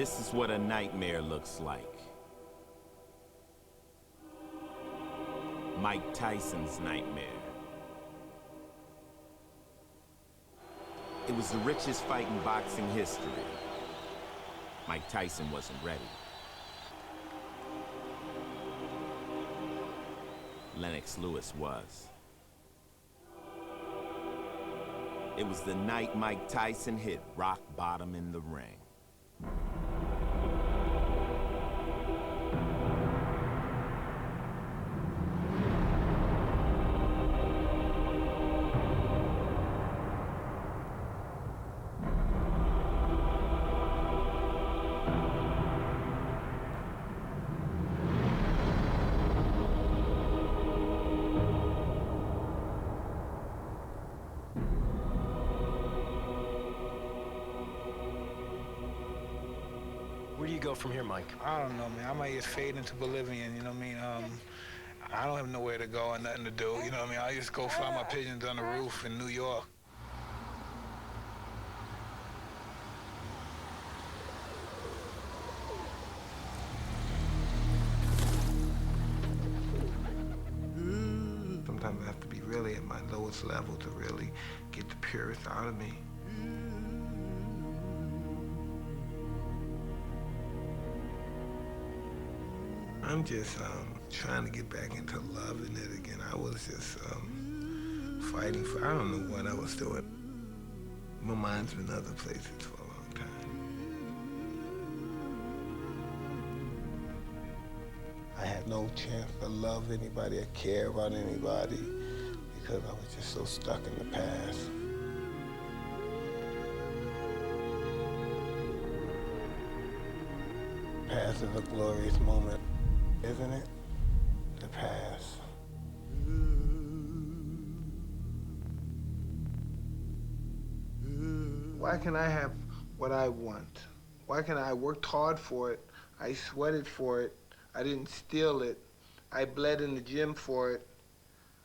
This is what a nightmare looks like. Mike Tyson's nightmare. It was the richest fight in boxing history. Mike Tyson wasn't ready. Lennox Lewis was. It was the night Mike Tyson hit rock bottom in the ring. Where do you go from here, Mike? I don't know, man. I might just fade into Bolivian, you know what I mean? I don't have nowhere to go and nothing to do, you know what I mean? I just go fly my pigeons on the roof in New York. Sometimes I have to be really at my lowest level to really get the purest out of me. I'm just trying to get back into loving it again. I was just fighting for, I don't know what I was doing. My mind's been other places for a long time. I had no chance to love anybody or care about anybody because I was just so stuck in the past. Past is a glorious moment, isn't it? The past. Why can't I have what I want? Why can't I worked hard for it? I sweated for it. I didn't steal it. I bled in the gym for it.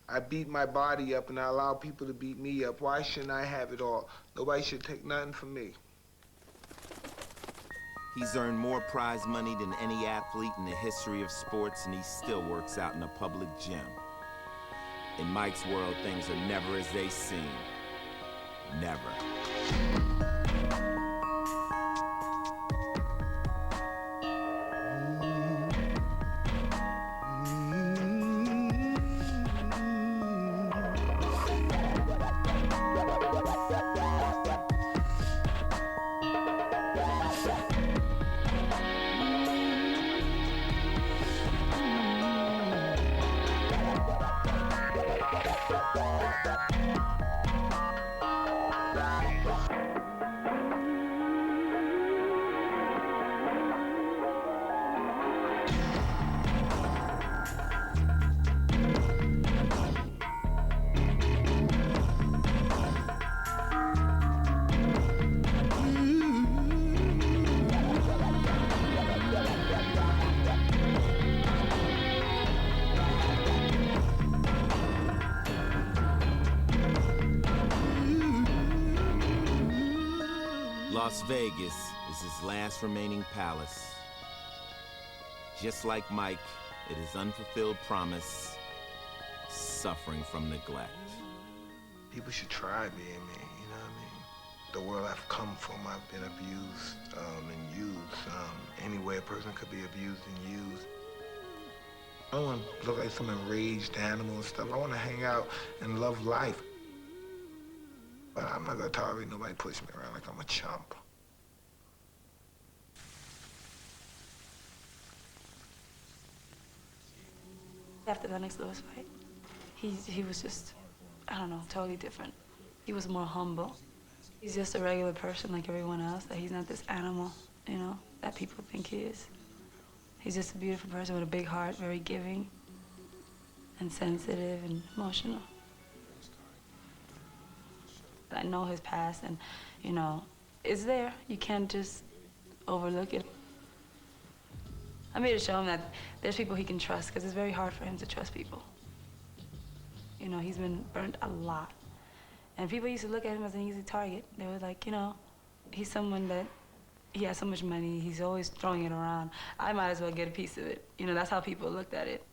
I beat my body up and I allow people to beat me up. Why shouldn't I have it all? Nobody should take nothing from me. He's earned more prize money than any athlete in the history of sports, and he still works out in a public gym. In Mike's world, things are never as they seem. Never. Las Vegas is his last remaining palace. Just like Mike, it is unfulfilled promise, suffering from neglect. People should try being me, you know what I mean? The world I've come from, I've been abused and used. Any way a person could be abused and used. I don't want to look like some enraged animal and stuff. I want to hang out and love life. But I'm not gonna tolerate nobody push me around like I'm a chump. After the Lennox Lewis fight, he was just, I don't know, totally different. He was more humble. He's just a regular person like everyone else, that he's not this animal, you know, that people think he is. He's just a beautiful person with a big heart, very giving and sensitive and emotional. I know his past and, you know, it's there. You can't just overlook it. I'm here to show him that there's people he can trust, because it's very hard for him to trust people. You know, he's been burnt a lot. And people used to look at him as an easy target. They were like, you know, he's someone that he has so much money, he's always throwing it around. I might as well get a piece of it. You know, that's how people looked at it.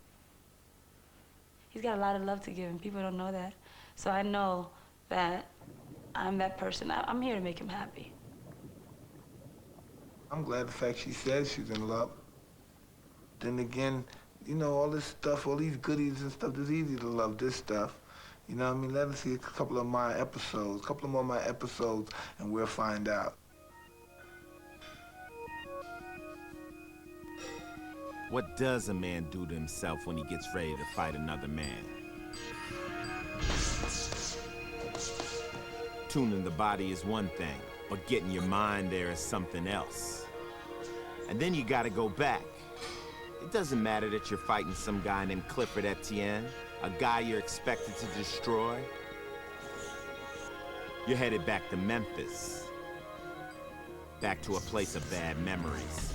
He's got a lot of love to give, and people don't know that. So I know that I'm that person. I'm here to make him happy. I'm glad the fact she says she's in love. Then again, you know, all this stuff, all these goodies and stuff, it's easy to love this stuff. You know what I mean? Let us see a couple of more of my episodes, and we'll find out. What does a man do to himself when he gets ready to fight another man? Tuning the body is one thing, but getting your mind there is something else. And then you gotta go back. It doesn't matter that you're fighting some guy named Clifford Etienne, a guy you're expected to destroy. You're headed back to Memphis. Back to a place of bad memories.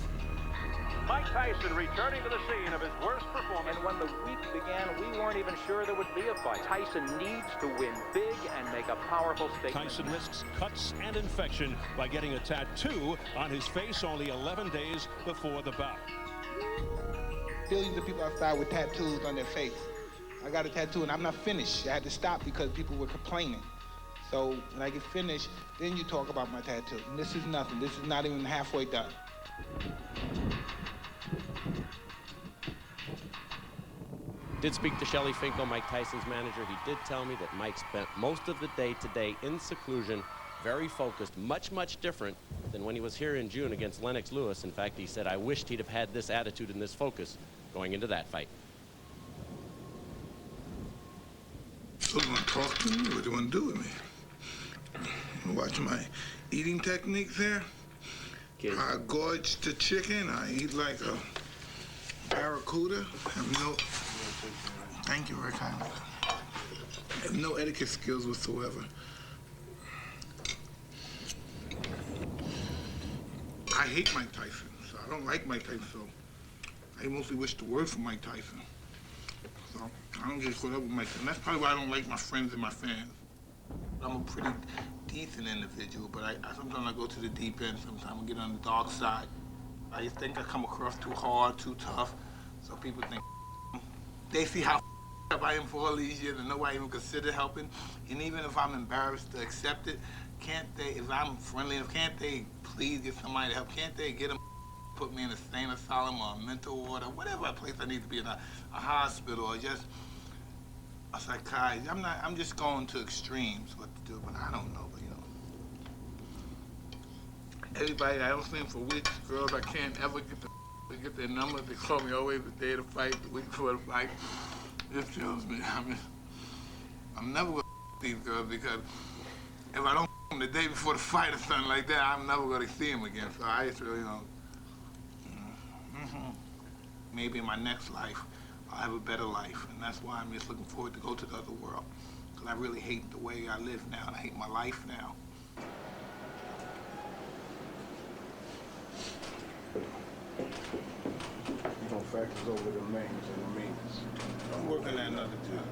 Mike Tyson returning to the scene of his worst performance. And when the week began, we weren't even sure there would be a fight. Tyson needs to win big and make a powerful statement. Tyson risks cuts and infection by getting a tattoo on his face only 11 days before the bout. Billions of people outside with tattoos on their face. I got a tattoo and I'm not finished. I had to stop because people were complaining. So when I get finished, then you talk about my tattoo. And this is nothing. This is not even halfway done. Did speak to Shelly Finkel, Mike Tyson's manager. He did tell me that Mike spent most of the day today in seclusion, very focused, much, much different than when he was here in June against Lennox Lewis. In fact, he said, I wished he'd have had this attitude and this focus going into that fight. So you want to talk to me? What do you want to do with me? You watch my eating techniques here? Kids. I gorge the chicken. I eat like a barracuda. I have no... Thank you very kindly. I have no etiquette skills whatsoever. I hate Mike Tyson, so I don't like Mike Tyson, so I mostly wish the worst for Mike Tyson. So I don't get caught up with Mike Tyson. That's probably why I don't like my friends and my fans. I'm a pretty decent individual, but sometimes I go to the deep end, sometimes I get on the dark side. I just think I come across too hard, too tough, so people think they see how up I am for all these years and nobody even consider helping. And even if I'm embarrassed to accept it, can't they, if I'm friendly enough, can't they please get somebody to help? Can't they get them, put me in a sane asylum or a mental ward or whatever place I need to be in, a hospital or just a psychiatrist? I'm just going to extremes what to do, but I don't know, but you know. Everybody, I don't sleep for weeks, girls, I can't ever get their numbers. They call me always the day of the fight, the week before the fight. It kills me. I mean, I'm never gonna these girls because if I don't them the day before the fight or something like that, I'm never gonna see them again. So I just really, you know, maybe in my next life, I'll have a better life. And that's why I'm just looking forward to go to the other world. Because I really hate the way I live now, and I hate my life now. You don't factors over the names and the meanings. I'm working at another job.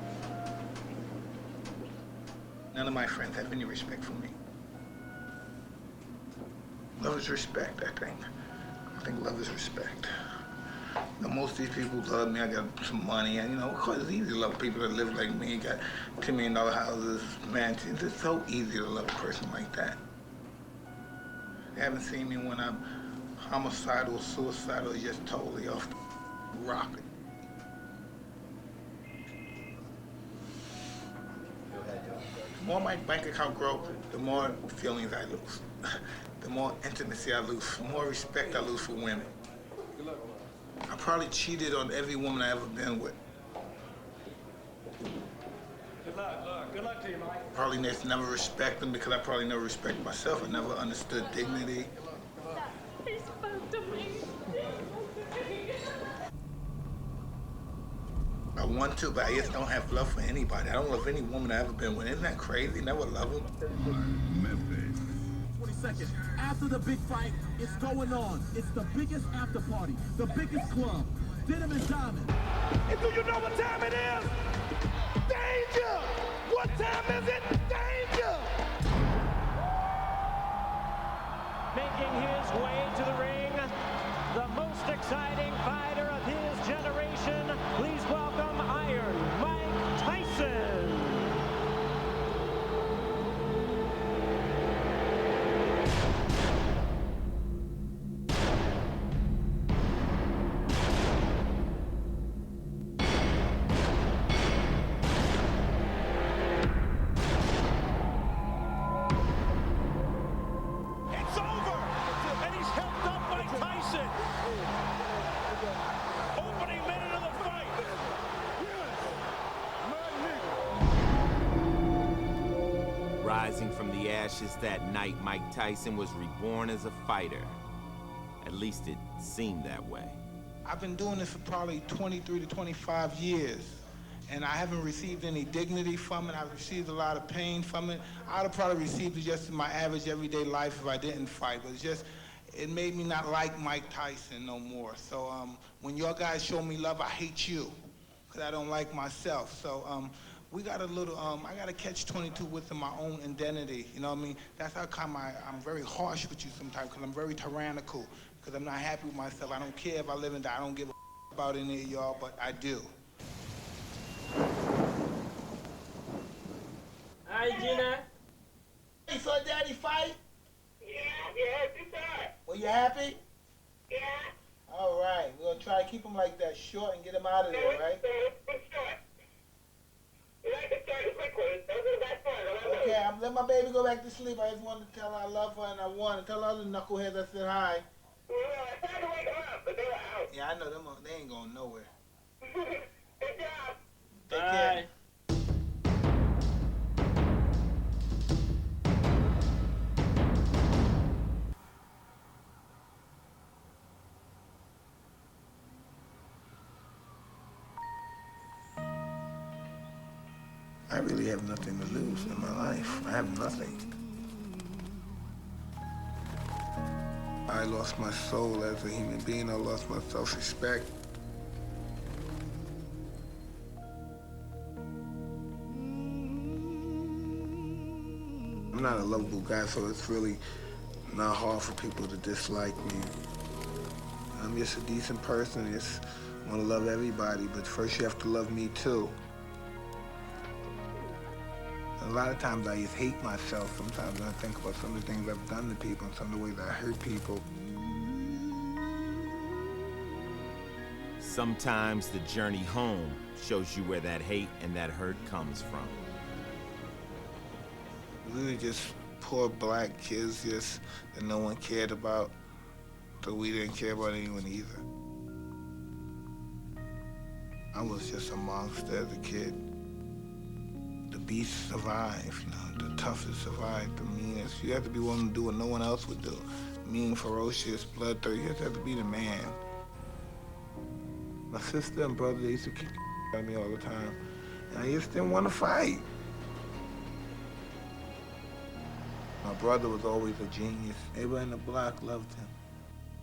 None of my friends have any respect for me. Love is respect, I think. I think love is respect. You know, most of these people love me. I got some money, and you know, of course, it's easy to love people that live like me. Got $10 million houses, mansions. It's so easy to love a person like that. They haven't seen me when I'm homicidal, suicidal, just totally off the rocket. The more my bank account grows, the more feelings I lose. The more intimacy I lose, the more respect I lose for women. I probably cheated on every woman I ever been with. Good luck to you, Mike. Probably never respect them because I probably never respect myself. I never understood dignity. He spoke to me. I want to, but I just don't have love for anybody. I don't love any woman I've ever been with. Isn't that crazy? Never love them. 20 seconds. After the big fight, it's going on. It's the biggest after party, the biggest club, Denim and Diamond. And do you know what time it is? Danger! What time is it? Danger! Making his way into the ring, the most exciting fighter of his generation. Please welcome Iron Mike Tyson. It's over, and he's helped up by Tyson. Opening minute of the fight. Rising from the ashes that night, Mike Tyson was reborn as a fighter. At least it seemed that way. I've been doing this for probably 23 to 25 years, and I haven't received any dignity from it. I've received a lot of pain from it. I'd have probably received it just in my average everyday life if I didn't fight, but it made me not like Mike Tyson no more. So when your guys show me love, I hate you, because I don't like myself. So we got a little, I got to catch 22 within my own identity, you know what I mean? That's how come I'm very harsh with you sometimes, because I'm very tyrannical, because I'm not happy with myself. I don't care if I live and die. I don't give a about any of y'all, but I do. Hi, Gina. Hey, saw Daddy fight? Yeah. Well, you happy? Yeah. All right, we're going to try to keep him like that, short, and get him out of there, right? Okay, I'm letting my baby go back to sleep. I just wanted to tell her I love her and I want to tell her other knuckleheads I said hi. Well, I tried to wake them up, but they were out. Yeah, I know them. They ain't going nowhere. Good job. Take care. I really have nothing to lose in my life. I have nothing. I lost my soul as a human being. I lost my self-respect. I'm not a lovable guy, so it's really not hard for people to dislike me. I'm just a decent person. I just want to love everybody, but first you have to love me too. A lot of times I just hate myself. Sometimes when I think about some of the things I've done to people and some of the ways I hurt people. Sometimes the journey home shows you where that hate and that hurt comes from. We were just poor black kids just that no one cared about, so we didn't care about anyone either. I was just a monster as a kid. The beast survived, you know, the toughest survived, the meanest. You have to be willing to do what no one else would do. Mean, ferocious, bloodthirsty, you just have to be the man. My sister and brother, they used to kick out of me all the time. And I just didn't want to fight. My brother was always a genius. Everybody in the block loved him.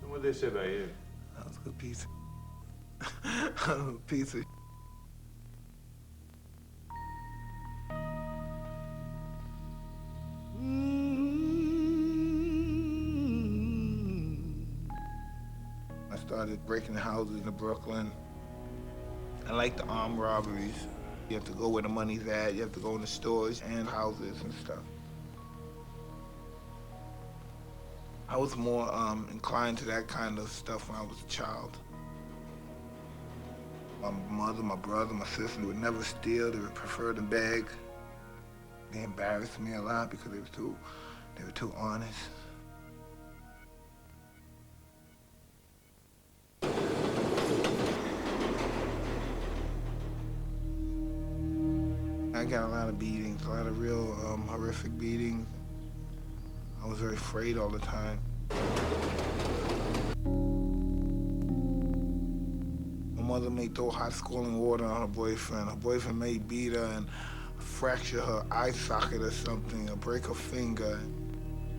What they say about you? I was a good piece of I was a piece of I started breaking houses in Brooklyn. I like the armed robberies. You have to go where the money's at. You have to go in the stores and houses and stuff. I was more inclined to that kind of stuff when I was a child. My mother, my brother, my sister would never steal. They would prefer to beg. They embarrassed me a lot because they were too honest. I got a lot of beatings, a lot of real horrific beatings. I was very afraid all the time. My mother may throw hot scalding water on her boyfriend. Her boyfriend may beat her and fracture her eye socket or something, or break her finger.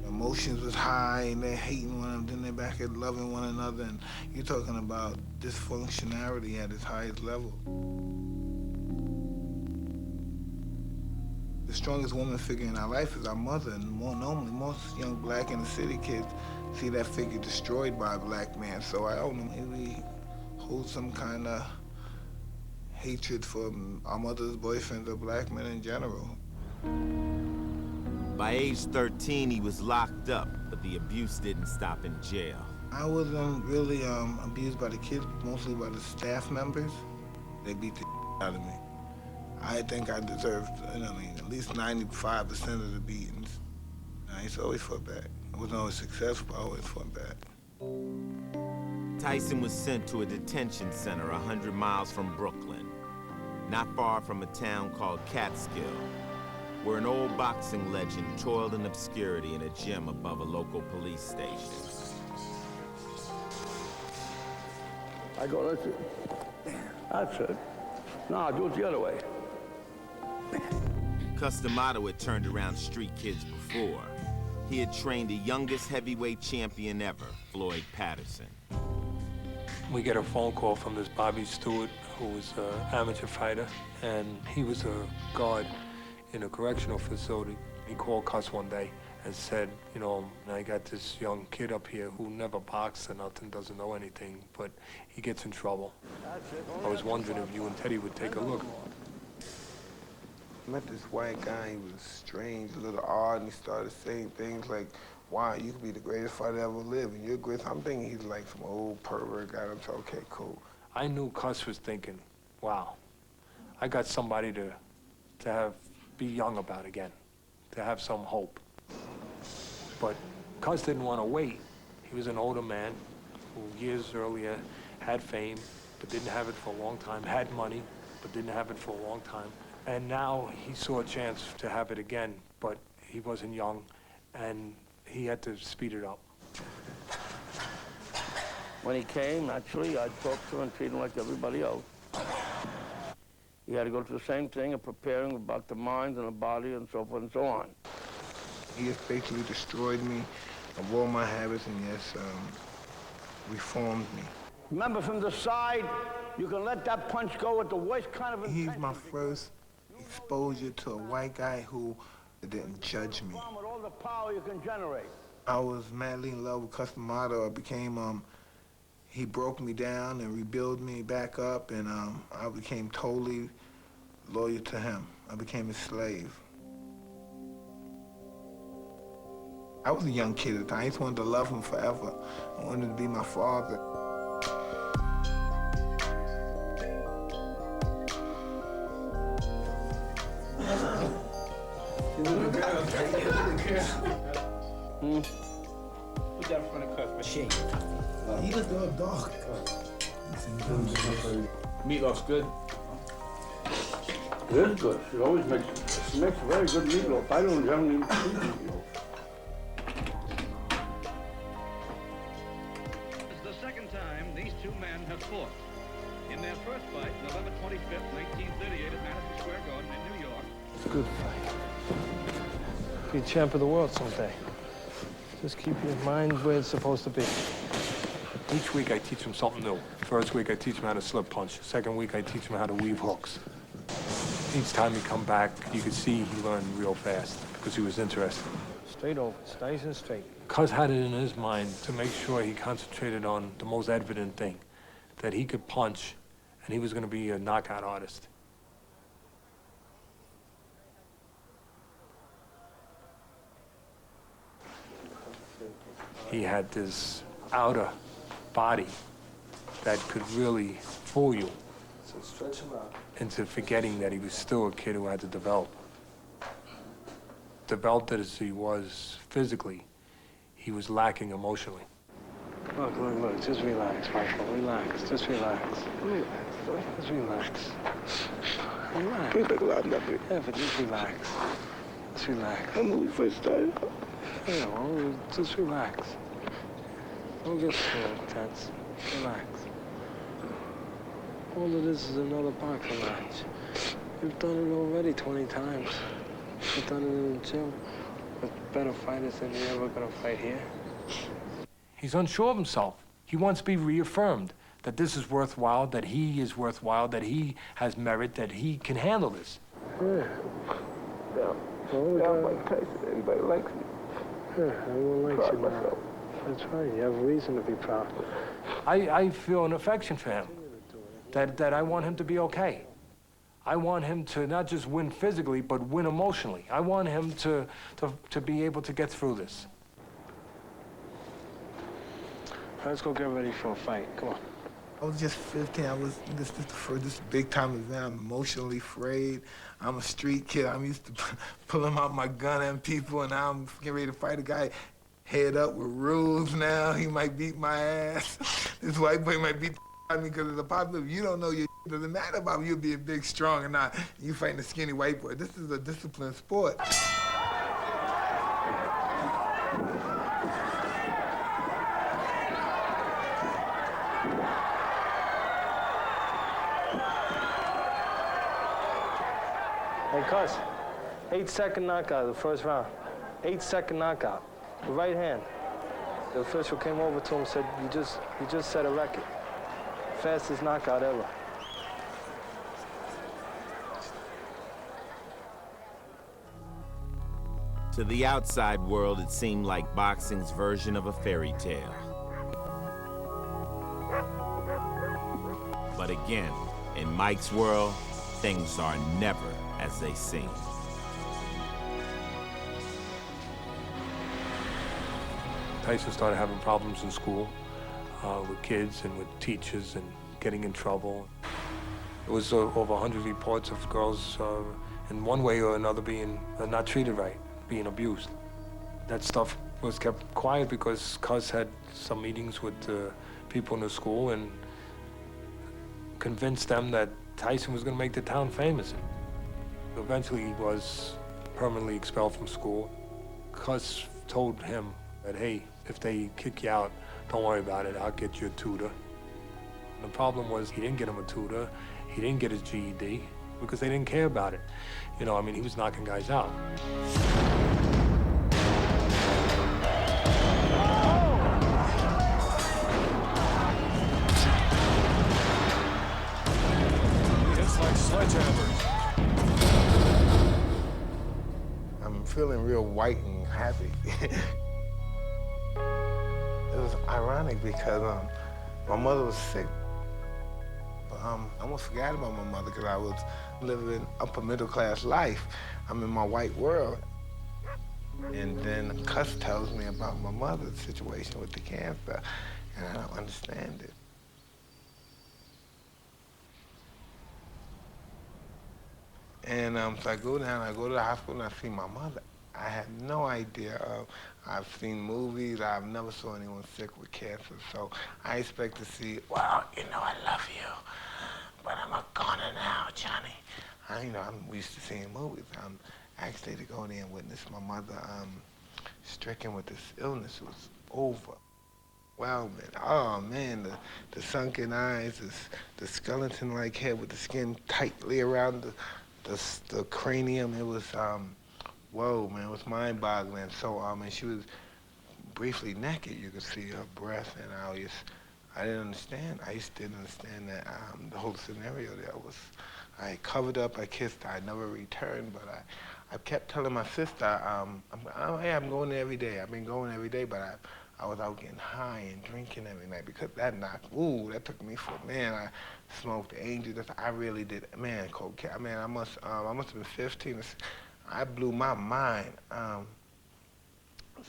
Emotions was high, and they're hating one another, then they're back at loving one another, and you're talking about dysfunctionality at its highest level. The strongest woman figure in our life is our mother, and normally most young black inner city kids see that figure destroyed by a black man. So I don't know, maybe we hold some kind of hatred for our mother's boyfriends or black men in general. By age 13, he was locked up, but the abuse didn't stop in jail. I was really abused by the kids, mostly by the staff members. They beat the out of me. I think I deserved, at least 95% of the beatings. I used to always fought back. I wasn't always successful, I always fought back. Tyson was sent to a detention center 100 miles from Brooklyn, not far from a town called Catskill, where an old boxing legend toiled in obscurity in a gym above a local police station. I go, that's it. That's it. No, do it the other way. Customato had turned around street kids before. He had trained the youngest heavyweight champion ever, Floyd Patterson. We get a phone call from this Bobby Stewart, who was an amateur fighter, and he was a guard in a correctional facility. He called Cuss one day and said, I got this young kid up here who never boxed or nothing, doesn't know anything, but he gets in trouble. I was wondering if you and Teddy would take a look. I met this white guy, he was strange, a little odd, and he started saying things like, wow, you could be the greatest fighter ever lived, and you're great. I'm thinking he's like some old pervert guy. I'm saying, okay, cool. I knew Cuss was thinking, wow, I got somebody to be young about again, to have some hope. But Cuss didn't want to wait. He was an older man who years earlier had fame, but didn't have it for a long time, had money, but didn't have it for a long time. And now he saw a chance to have it again, but he wasn't young, and he had to speed it up. When he came, naturally, I'd talk to him and treat him like everybody else. He had to go through the same thing of preparing about the mind and the body and so forth and so on. He just basically destroyed me of all my habits and, yes, reformed me. Remember, from the side, you can let that punch go with the worst kind of intensity. He's my first exposure to a white guy who didn't judge me. With all the power you can generate. I was madly in love with Customato. I became, he broke me down and rebuilt me back up, and I became totally loyal to him. I became his slave. I was a young kid at the time. I just wanted to love him forever. I wanted to be my father. Put that in front of Cuss, machine. He just a dog. Meatloaf's good. It is good. She always makes very good meatloaf. I don't generally eat meatloaf. It's the second time these two men have fought. In their first fight, November 25th, 1938 at Madison Square Garden in New York. It's a good fight. Be a champ of the world someday. Just keep your mind where it's supposed to be. Each week I teach him something new. First week I teach him how to slip punch. Second week I teach him how to weave hooks. Each time he come back, you could see he learned real fast because he was interested. Straight over, nice and straight. Cuz had it in his mind to make sure he concentrated on the most evident thing, that he could punch and he was going to be a knockout artist. He had this outer body that could really fool you into forgetting that he was still a kid who had to develop. Developed as he was physically, he was lacking emotionally. Look, just relax, Michael, relax, just relax. Just relax. Relax. Yeah, but just relax. Just relax. When we first started. Yeah, well, just relax. Don't get so tense. Relax. All of this is another boxing match. You've done it already 20 times. You've done it in the gym with better fighters than you're ever gonna fight here. He's unsure of himself. He wants to be reaffirmed that this is worthwhile, that he is worthwhile, that he has merit, that he can handle this. Yeah. I'm Mike Tyson. Everybody likes me. Everyone likes you now. That's right. You have reason to be proud. I feel an affection for him, that I want him to be okay. I want him to not just win physically, but win emotionally. I want him to be able to get through this. Let's go get ready for a fight. Come on. I was just 15. This is the first big time event. I'm emotionally afraid. I'm a street kid. I'm used to pulling out my gun at people, and now I'm getting ready to fight a guy head up with rules now. He might beat my ass. This white boy might beat the out of me because it's a popular. You don't know your doesn't matter about you being big, strong, or not. You fighting a skinny white boy. This is a disciplined sport. Hey, Cuz, 8-second knockout the first round. 8-second knockout. The right hand. The official came over to him and said, you just set a record. Fastest knockout ever. To the outside world, it seemed like boxing's version of a fairy tale. But again, in Mike's world, things are never as they seem. Tyson started having problems in school with kids and with teachers and getting in trouble. It was over 100 reports of girls in one way or another being not treated right, being abused. That stuff was kept quiet because Cuz had some meetings with people in the school and convinced them that Tyson was going to make the town famous. Eventually he was permanently expelled from school. Cuz told him that, hey, if they kick you out, don't worry about it, I'll get you a tutor. And the problem was he didn't get him a tutor, he didn't get his GED, because they didn't care about it. You know, I mean, he was knocking guys out. He hits like sledgehammers. I'm feeling real white and happy. It was ironic because my mother was sick. I almost forgot about my mother because I was living upper middle class life. I'm in my white world. And then Cus tells me about my mother's situation with the cancer, and I don't understand it. And so I go down, I go to the hospital, and I see my mother. I had no idea. I've seen movies. I've never saw anyone sick with cancer. So I expect to see, well, you know, I love you, but I'm a goner now, Johnny. I'm used to seeing movies. I'm actually to go in there and witness my mother stricken with this illness. It was over. Wow, man. Oh, man, the sunken eyes, the skeleton-like head with the skin tightly around the cranium. It was, whoa, man, it was mind-boggling. So, and she was briefly naked. You could see her breath, and I didn't understand. I just didn't understand that the whole scenario there was, I covered up, I kissed her, I never returned, but I kept telling my sister, I'm going there every day. I've been going every day, but I was out getting high and drinking every night because that that took me for, man, I smoked Angel. I really did, man, cocaine. Man, I must have been 15. I blew my mind.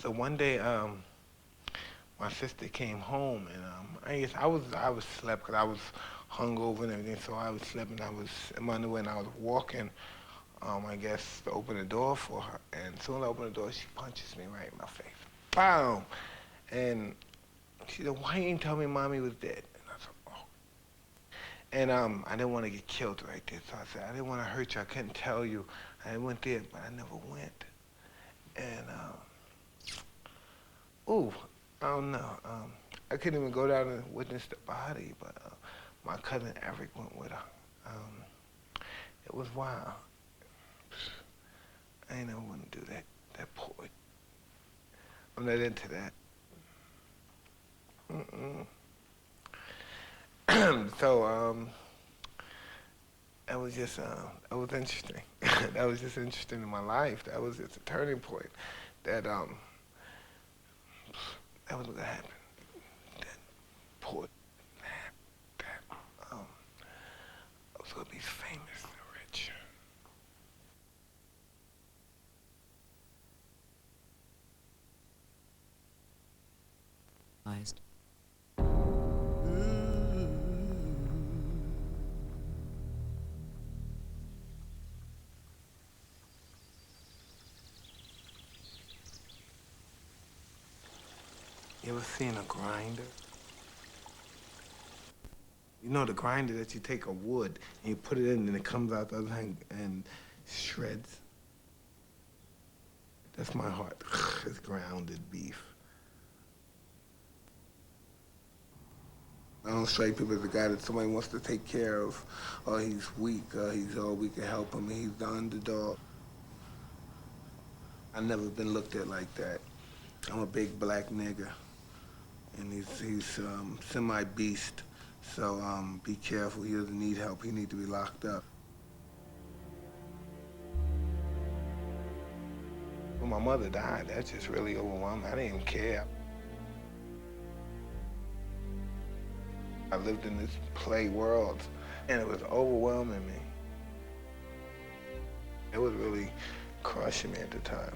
So one day, my sister came home, and I was slept because I was hungover and everything. So I was sleeping. I was in my underwear, and I was walking. I guess to open the door for her, and as soon as I opened the door, she punches me right in my face. Boom! And she said, "Why you didn't tell me Mommy was dead?" And I said, "Oh." And I didn't want to get killed right there, so I said, "I didn't want to hurt you. I couldn't tell you. I went there, but I never went." And I don't know. I couldn't even go down and witness the body, but my cousin Eric went with her. It was wild. I ain't never want to do that. That poor. I'm not into that. So that was just, that was interesting. That was just interesting in my life. That was just a turning point. That was what happened. That poor man, I was gonna be famous and rich. You ever seen a grinder? You know the grinder that you take a wood and you put it in and it comes out the other hand and shreds? That's my heart. It's grounded beef. I don't strike people as a guy that somebody wants to take care of, or he's weak, or we can help him, and he's the underdog. I've never been looked at like that. I'm a big black nigger, and he's semi-beast, so be careful. He doesn't need help. He needs to be locked up. When my mother died, that just really overwhelmed me. I didn't even care. I lived in this play world, and it was overwhelming me. It was really crushing me at the time.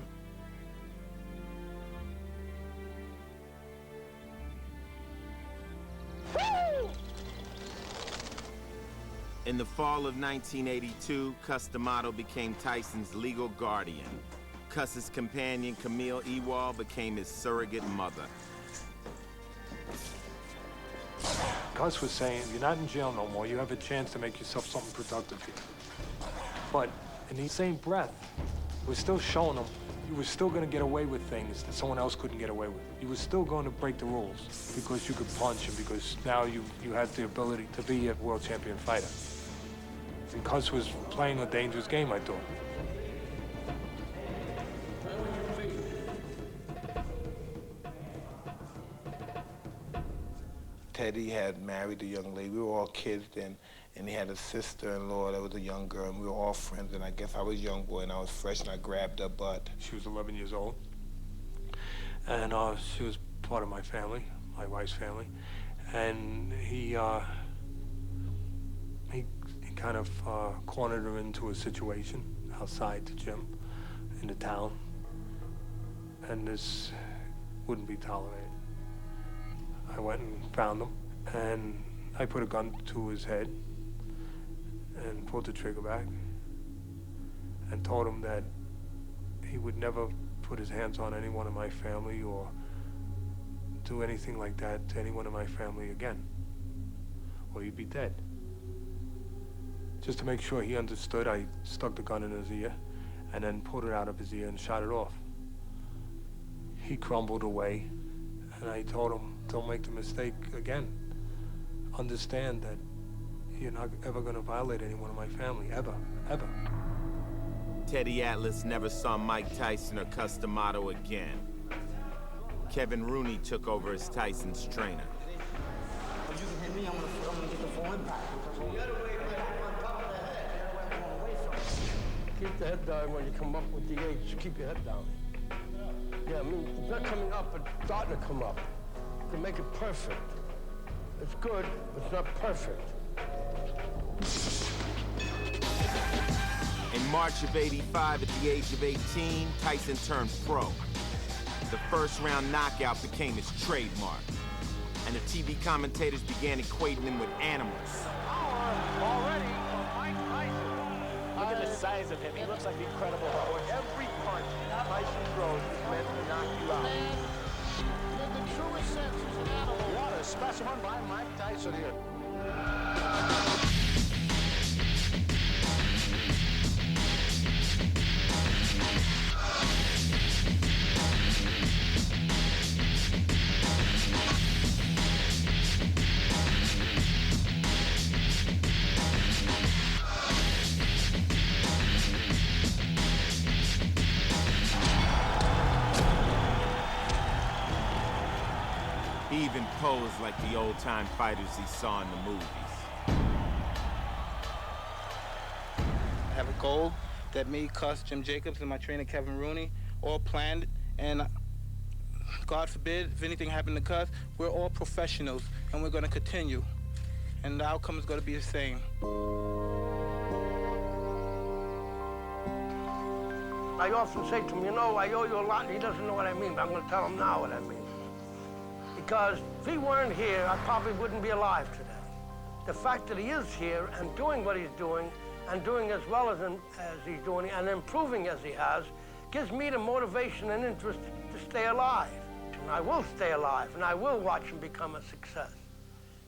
In the fall of 1982, Cus D'Amato became Tyson's legal guardian. Cus's companion, Camille Ewald, became his surrogate mother. Cus was saying, you're not in jail no more. You have a chance to make yourself something productive here. But in the same breath, we're still showing him you were still going to get away with things that someone else couldn't get away with. You were still going to break the rules because you could punch and because now you had the ability to be a world champion fighter. And Cus was playing a dangerous game, I thought. Teddy had married a young lady. We were all kids then, and he had a sister-in-law that was a young girl, and we were all friends, and I guess I was a young boy, and I was fresh, and I grabbed her butt. She was 11 years old, and she was part of my family, my wife's family, and he kind of cornered her into a situation outside the gym in the town, and this wouldn't be tolerated. I went and found him, and I put a gun to his head and pulled the trigger back and told him that he would never put his hands on anyone in my family or do anything like that to anyone in my family again, or he'd be dead. Just to make sure he understood, I stuck the gun in his ear and then pulled it out of his ear and shot it off. He crumbled away, and I told him, don't make the mistake again. Understand that you're not ever gonna violate anyone in my family, ever, ever. Teddy Atlas never saw Mike Tyson or Cus D'Amato again. Kevin Rooney took over as Tyson's trainer. If you can hit me, I'm gonna get the full impact. Keep the head down when you come up with the H. Keep your head down. Yeah, I mean, it's not coming up, but starting to come up. You can make it perfect. It's good, but it's not perfect. In March of '85, at the age of 18, Tyson turned pro. The first round knockout became his trademark, and the TV commentators began equating him with animals. Already for Mike Tyson. Look at the size of him. He looks like the Incredible Hulk. Every punch Tyson throws is meant to knock you out. In the truest sense, he's an animal. What a specimen by Mike Tyson here. He even posed like the old-time fighters he saw in the movies. goal that me, Cuss, Jim Jacobs, and my trainer Kevin Rooney all planned, and God forbid, if anything happened to Cuss, we're all professionals, and we're gonna continue. And the outcome is gonna be the same. I often say to him, you know, I owe you a lot, and he doesn't know what I mean, but I'm gonna tell him now what I mean. Because if he weren't here, I probably wouldn't be alive today. The fact that he is here and doing what he's doing, and doing as well as he's doing, and improving as he has, gives me the motivation and interest to stay alive. And I will stay alive, and I will watch him become a success.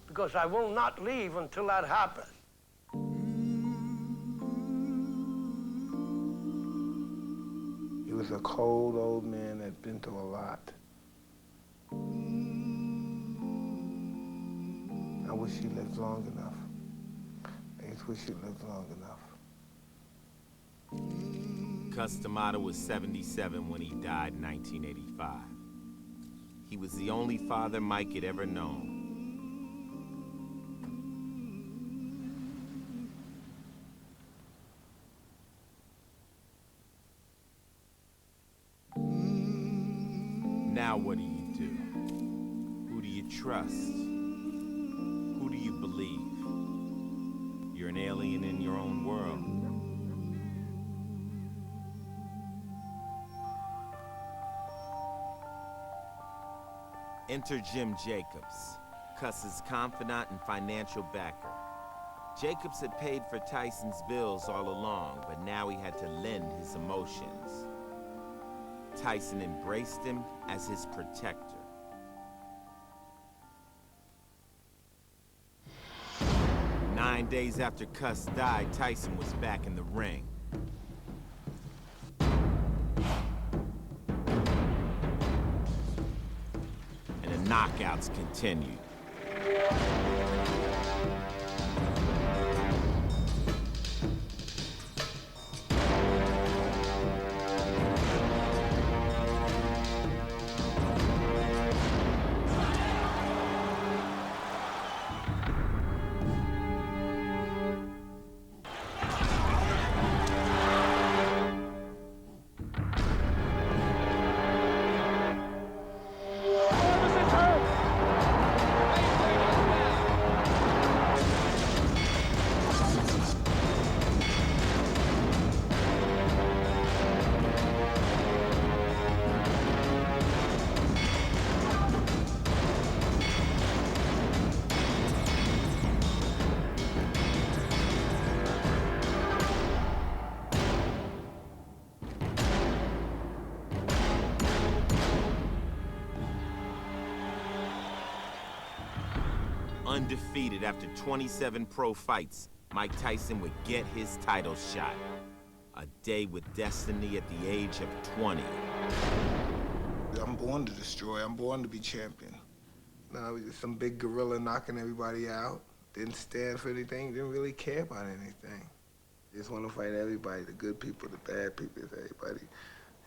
Because I will not leave until that happens. He was a cold old man that'd been through a lot. I wish he lived long enough. I just wish he lived long enough. Cus D'Amato was 77 when he died in 1985. He was the only father Mike had ever known. Now what do you do? Who do you trust? Who do you believe? You're an alien in your own world. Enter Jim Jacobs, Cuss's confidant and financial backer. Jacobs had paid for Tyson's bills all along, but now he had to lend his emotions. Tyson embraced him as his protector. Nine days after Cuss died, Tyson was back in the ring. And the knockouts continued. Undefeated after 27 pro fights, Mike Tyson would get his title shot. A day with destiny at the age of 20. I'm born to destroy. I'm born to be champion. No, I was just some big gorilla knocking everybody out. Didn't stand for anything. Didn't really care about anything. Just want to fight everybody, the good people, the bad people, everybody.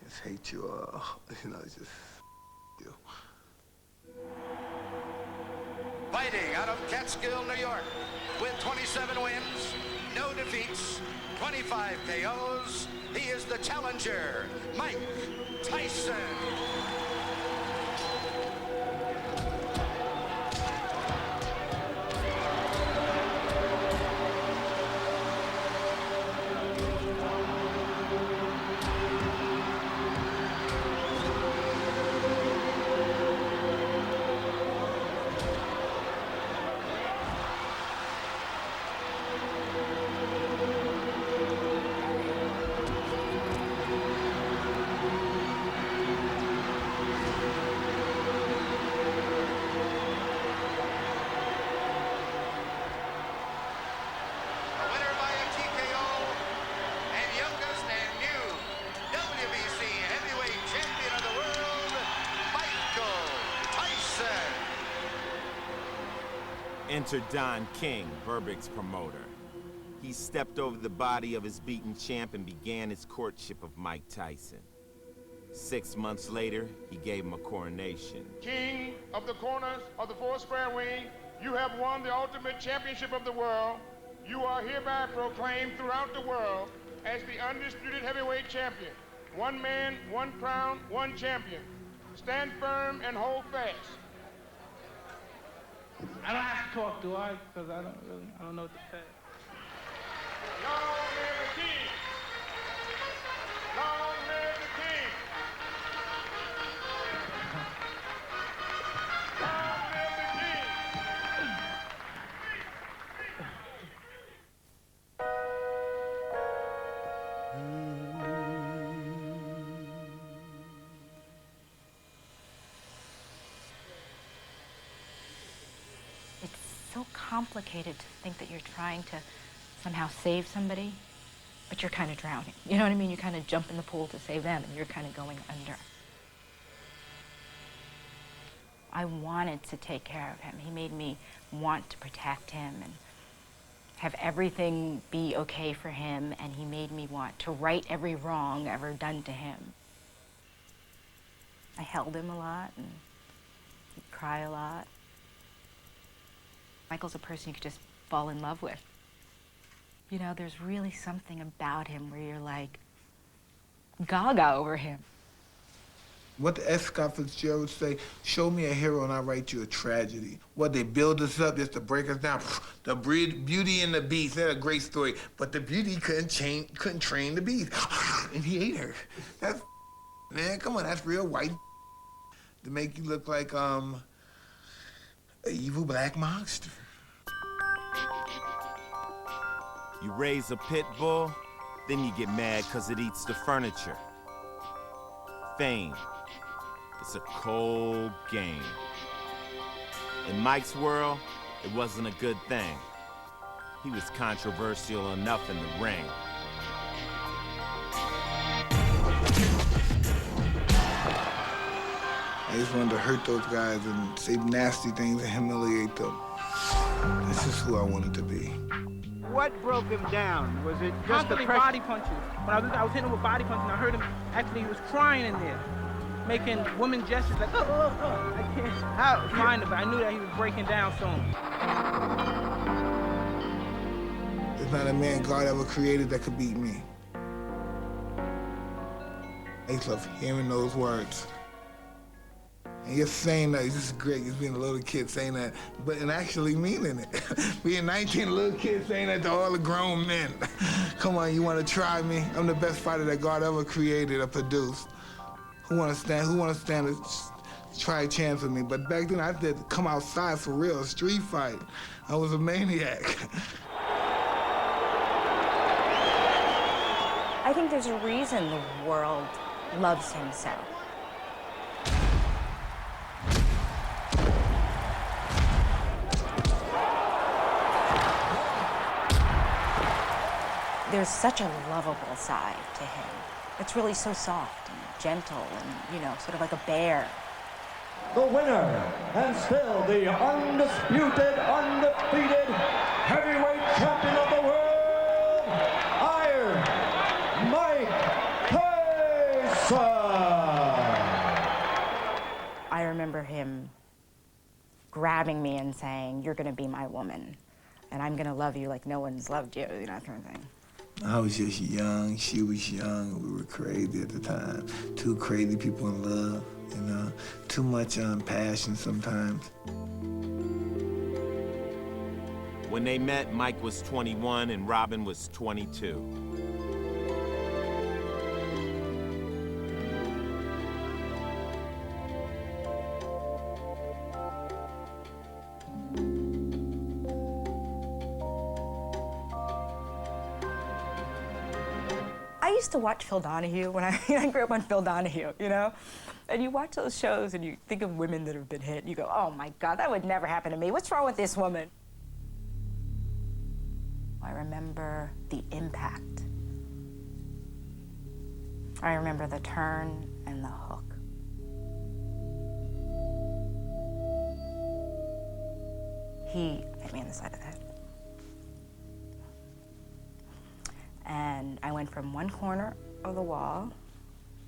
Just hate you all. You know, it's just you. Fighting out of Catskill, New York, with 27 wins, no defeats, 25 KOs, he is the challenger, Mike Tyson. Enter Don King, Berbick's promoter. He stepped over the body of his beaten champ and began his courtship of Mike Tyson. 6 months later, he gave him a coronation. King of the corners of the 4 square ring, you have won the ultimate championship of the world. You are hereby proclaimed throughout the world as the undisputed heavyweight champion. One man, one crown, one champion. Stand firm and hold fast. I don't have to talk, do I? Because I don't know what to say. Long live the king! Long live the king! Long live the king! It's so complicated to think that you're trying to somehow save somebody, but you're kind of drowning. You know what I mean? You kind of jump in the pool to save them, and you're kind of going under. I wanted to take care of him. He made me want to protect him and have everything be okay for him, and he made me want to right every wrong ever done to him. I held him a lot, and he'd cry a lot. Michael's a person you could just fall in love with. You know, there's really something about him where you're like gaga over him. What the S. Scott Fitzgerald would say, show me a hero and I'll write you a tragedy. What, they build us up just to break us down. The Beauty and the Beast, that's a great story. But the beauty couldn't train the beast. And he ate her. That's, man, come on, that's real white. To make you look like, an evil black monster. You raise a pit bull, then you get mad because it eats the furniture. Fame. It's a cold game. In Mike's world, it wasn't a good thing. He was controversial enough in the ring. I just wanted to hurt those guys and say nasty things and humiliate them. This is who I wanted to be. What broke him down? Was it just the constantly pressure? body punches. When I was hitting him with body punches, and I heard him, actually he was crying in there, making woman gestures like, I can't. How? Crying, but I knew that he was breaking down soon. There's not a man God ever created that could beat me. I used to love hearing those words. And just saying that, it's just great, just being a little kid saying that, and actually meaning it. Being 19, a little kid saying that to all the grown men. Come on, you want to try me? I'm the best fighter that God ever created or produced. Who want to stand and try a chance with me? But back then, I had to come outside for real, a street fight. I was a maniac. I think there's a reason the world loves him so. There's such a lovable side to him. It's really so soft and gentle and, you know, sort of like a bear. The winner, and still the undisputed, undefeated heavyweight champion of the world, Iron Mike Tyson! I remember him grabbing me and saying, "You're gonna be my woman, and I'm gonna love you like no one's loved you," you know, that kind of thing. I was just young, she was young, we were crazy at the time. Two crazy people in love, you know? Too much passion sometimes. When they met, Mike was 21 and Robin was 22. I used to watch Phil Donahue when I grew up on Phil Donahue, you know? And you watch those shows and you think of women that have been hit and you go, oh my God, that would never happen to me. What's wrong with this woman? I remember the impact. I remember the turn and the hook. He hit me in the side of the head. And I went from one corner of the wall,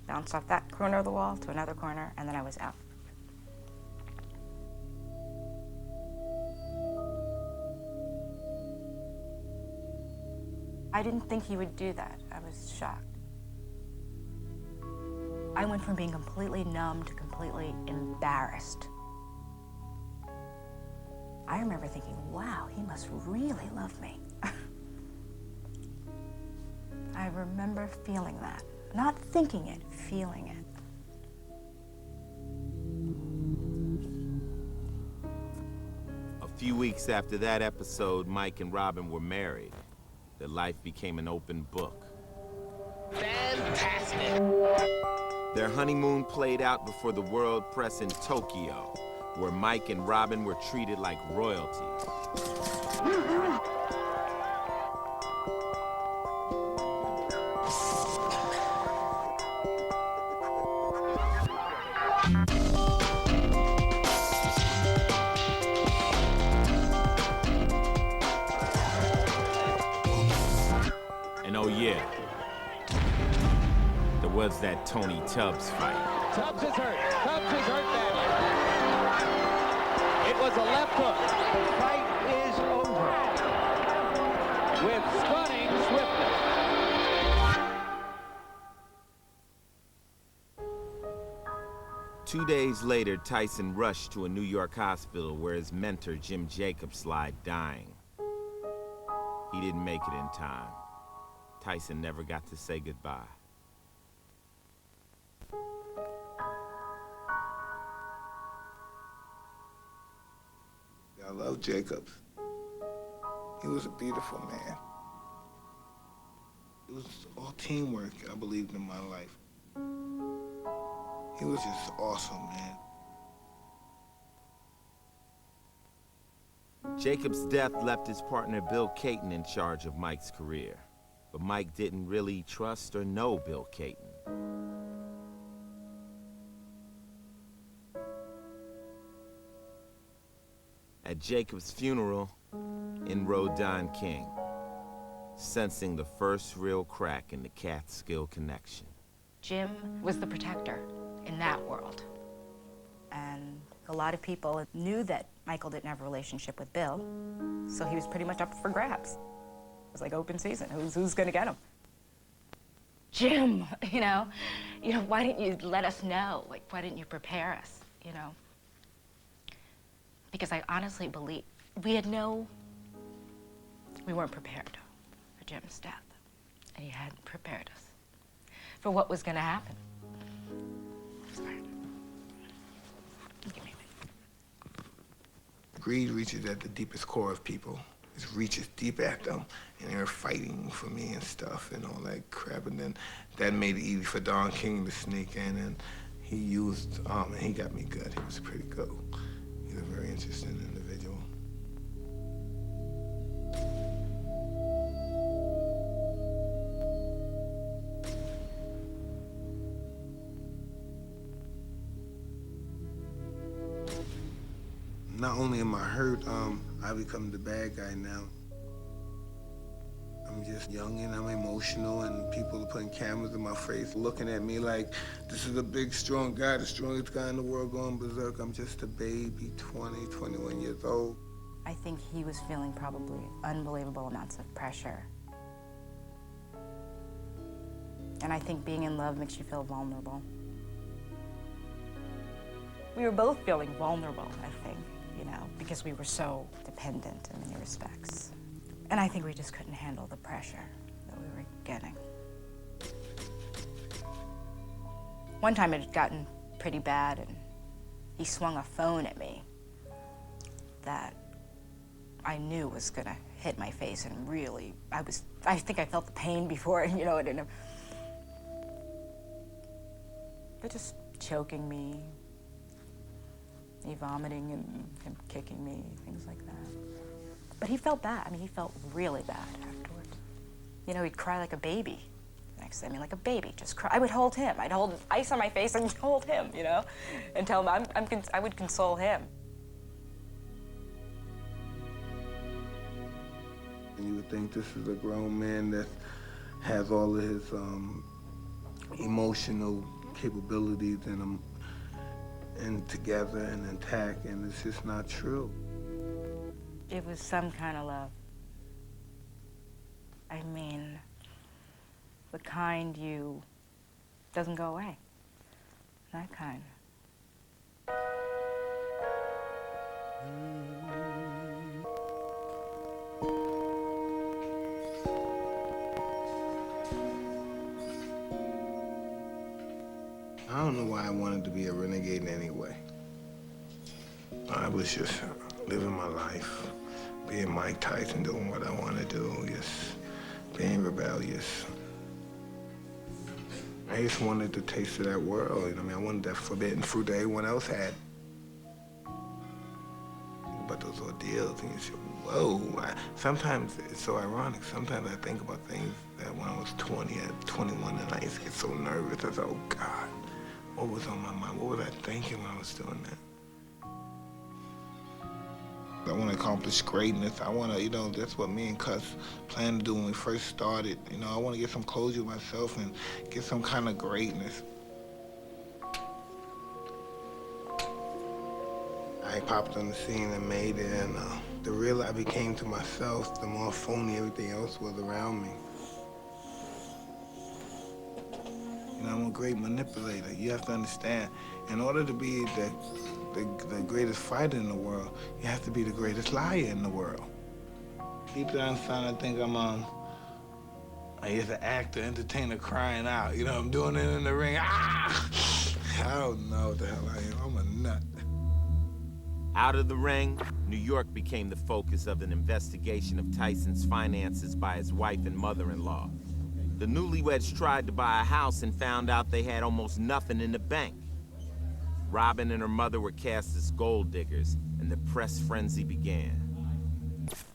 bounced off that corner of the wall to another corner, and then I was out. I didn't think he would do that. I was shocked. I went from being completely numb to completely embarrassed. I remember thinking, wow, he must really love me. I remember feeling that. Not thinking it, feeling it. A few weeks after that episode, Mike and Robin were married. Their life became an open book. Fantastic. Their honeymoon played out before the world press in Tokyo, where Mike and Robin were treated like royalty. And oh yeah, there was that Tony Tubbs fight. Tubbs is hurt. Tubbs is hurt badly. It was a left hook. The fight is over. With stunning swiftness. 2 days later, Tyson rushed to a New York hospital where his mentor, Jim Jacobs, lied dying. He didn't make it in time. Tyson never got to say goodbye. I love Jacobs. He was a beautiful man. It was all teamwork, I believed, in my life. He was just awesome, man. Jacobs' death left his partner Bill Caton in charge of Mike's career. But Mike didn't really trust or know Bill Caton. At Jacobs' funeral, in rode Don King, sensing the first real crack in the Catskill connection. Jim was the protector in that world. And a lot of people knew that Michael didn't have a relationship with Bill, so he was pretty much up for grabs. It was like open season. Who's gonna get him? Jim, you know, why didn't you let us know? Like, why didn't you prepare us, you know? Because I honestly believe we weren't prepared for Jim's death. And he hadn't prepared us for what was gonna happen. Sorry. Give me a minute. Greed reaches at the deepest core of people. It reaches deep at them, and they're fighting for me and stuff and all that crap. And then that made it easy for Don King to sneak in, and he used, and he got me good. He was pretty good. He's a very interesting individual. Not only am I hurt, I become the bad guy now. I'm just young and I'm emotional, and people are putting cameras in my face, looking at me like this is a big, strong guy, the strongest guy in the world going berserk. I'm just a baby, 20, 21 years old. I think he was feeling probably unbelievable amounts of pressure. And I think being in love makes you feel vulnerable. We were both feeling vulnerable, I think, because we were so dependent in many respects. And I think we just couldn't handle the pressure that we were getting. One time it had gotten pretty bad, and he swung a phone at me that I knew was gonna hit my face, and really, I think I felt the pain before, and it didn't. But just choking me, he vomiting and him kicking me, things like that. But he felt bad. I mean, he felt really bad afterwards. He'd cry like a baby. Next thing, like a baby, just cry. I would hold him. I'd hold ice on my face and hold him, and tell him I would console him. You would think this is a grown man that has all of his emotional capabilities in him and together and intact, and it's just not true. It was some kind of love. I mean, behind you doesn't go away. That kind. I don't know why I wanted to be a renegade in any way. I was just living my life, being Mike Tyson, doing what I want to do, just being rebellious. I just wanted to taste of that world, you know what I mean? I wanted that forbidden fruit that everyone else had. But those ordeals, and you say, whoa. Sometimes it's so ironic. Sometimes I think about things that when I was 20 or 21 and I used to get so nervous. I thought, oh God, what was on my mind? What was I thinking when I was doing that? I want to accomplish greatness. I want to, you know, that's what me and Cuss planned to do when we first started. You know, I want to get some closure with myself and get some kind of greatness. I popped on the scene and made it, and the realer I became to myself, the more phony everything else was around me. You know, I'm a great manipulator. You have to understand, in order to be the greatest fighter in the world, you have to be the greatest liar in the world. Deep down inside, I think I'm just an actor, entertainer crying out. You know, I'm doing it in the ring. Ah! I don't know what the hell I am. I'm a nut. Out of the ring, New York became the focus of an investigation of Tyson's finances by his wife and mother-in-law. The newlyweds tried to buy a house and found out they had almost nothing in the bank. Robin and her mother were cast as gold diggers, and the press frenzy began.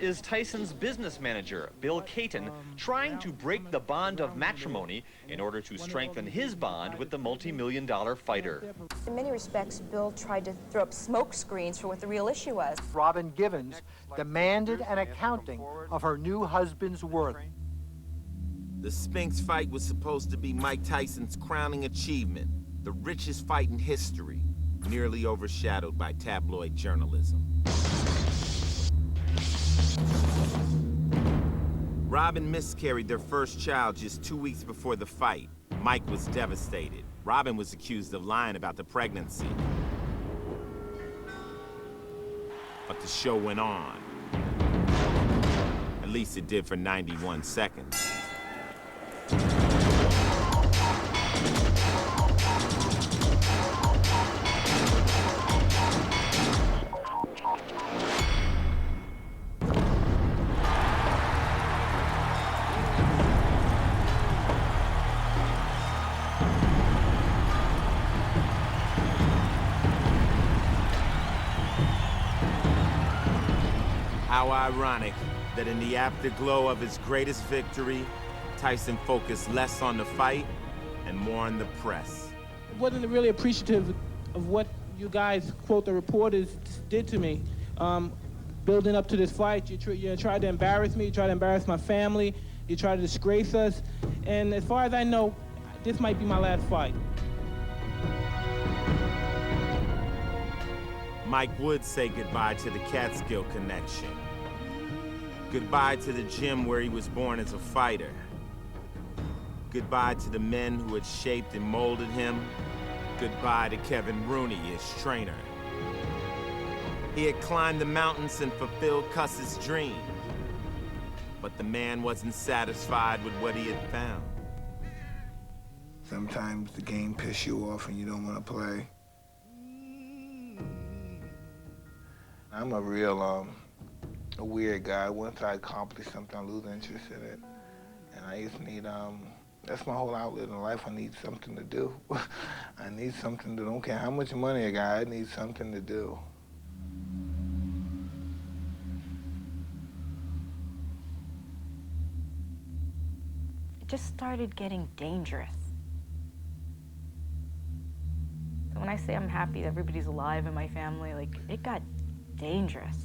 Is Tyson's business manager, Bill Caton, trying to break the bond of matrimony in order to strengthen his bond with the multi-million-dollar fighter. In many respects, Bill tried to throw up smoke screens for what the real issue was. Robin Givens demanded an accounting of her new husband's worth. The Spinks fight was supposed to be Mike Tyson's crowning achievement, the richest fight in history, nearly overshadowed by tabloid journalism. Robin miscarried their first child just 2 weeks before the fight. Mike was devastated. Robin was accused of lying about the pregnancy. But the show went on. At least it did for 91 seconds. How ironic that in the afterglow of his greatest victory, Tyson focused less on the fight and more on the press. I wasn't really appreciative of what you guys, quote, the reporters, did to me. Building up to this fight, you tried to embarrass me, you tried to embarrass my family, you tried to disgrace us, and as far as I know, this might be my last fight. Mike would say goodbye to the Catskill connection. Goodbye to the gym where he was born as a fighter. Goodbye to the men who had shaped and molded him. Goodbye to Kevin Rooney, his trainer. He had climbed the mountains and fulfilled Cuss's dream. But the man wasn't satisfied with what he had found. Sometimes the game pisses you off and you don't want to play. I'm a real, a weird guy. Once I accomplish something, I lose interest in it. And I just need, that's my whole outlet in life. I need something to do. I need something to, don't care how much money I got, I need something to do. It just started getting dangerous. So when I say I'm happy that everybody's alive in my family, like, it got dangerous.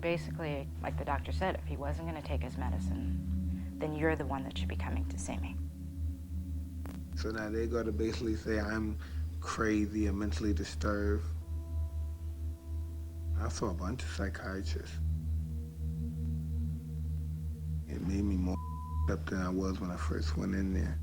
Basically, like the doctor said, if he wasn't going to take his medicine, then you're the one that should be coming to see me. So now they're going to basically say I'm crazy and mentally disturbed. I saw a bunch of psychiatrists. It made me more up than I was when I first went in there.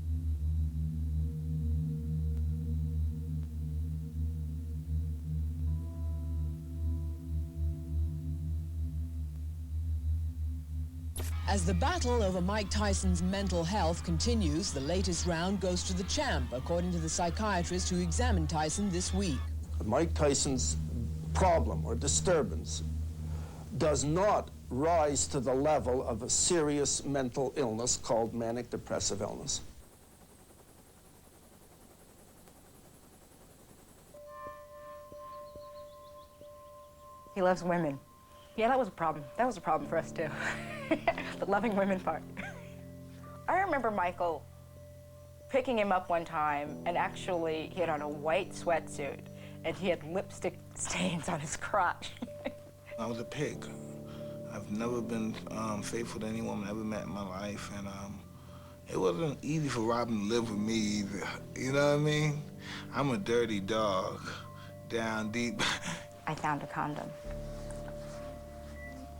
As the battle over Mike Tyson's mental health continues, the latest round goes to the champ, according to the psychiatrist who examined Tyson this week. Mike Tyson's problem or disturbance does not rise to the level of a serious mental illness called manic depressive illness. He loves women. Yeah, that was a problem. That was a problem for us, too. The loving women part. I remember Michael picking him up one time, and actually he had on a white sweatsuit, and he had lipstick stains on his crotch. I was a pig. I've never been faithful to any woman I ever met in my life, and it wasn't easy for Robin to live with me either. You know what I mean? I'm a dirty dog, down deep. I found a condom.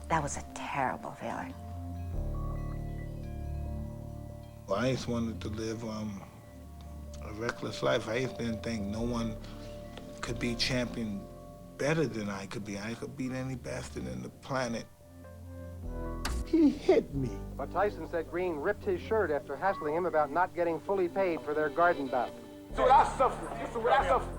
That was a terrible feeling. Well, I just wanted to live a reckless life. I just didn't think no one could be champion better than I could be. I could beat any bastard in the planet. He hit me. But Tyson said Green ripped his shirt after hassling him about not getting fully paid for their garden bout. So what I suffered. So what I suffered.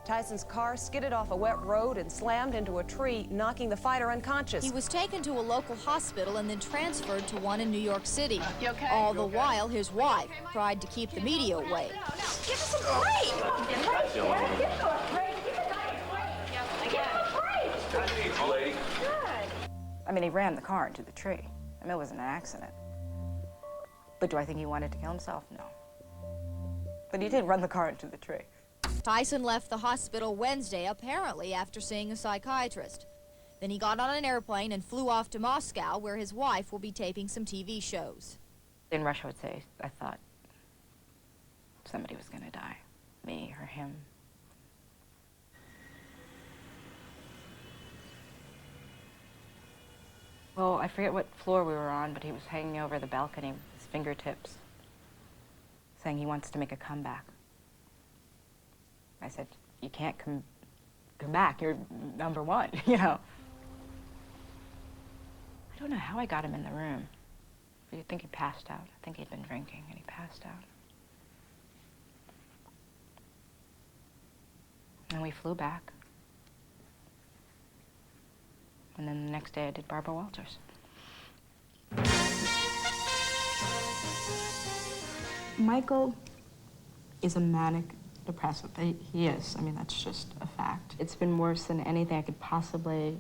Tyson's car skidded off a wet road and slammed into a tree, knocking the fighter unconscious. He was taken to a local hospital and then transferred to one in New York City. You okay? All the while, his wife tried to keep the media away. Give us a break! Give us a break! I mean, he ran the car into the tree. I mean, it wasn't an accident. But do I think he wanted to kill himself? No. But he did run the car into the tree. Tyson left the hospital Wednesday, apparently after seeing a psychiatrist. Then he got on an airplane and flew off to Moscow, where his wife will be taping some TV shows. In Russia, I would say, I thought somebody was going to die. Me or him. Well, I forget what floor we were on, but he was hanging over the balcony with his fingertips, saying he wants to make a comeback. I said, you can't come back, you're number one, you know. I don't know how I got him in the room. But I think he passed out. I think he'd been drinking and he passed out. And we flew back. And then the next day I did Barbara Walters. Michael is a manic depressive. He is. I mean, that's just a fact. It's been worse than anything I could possibly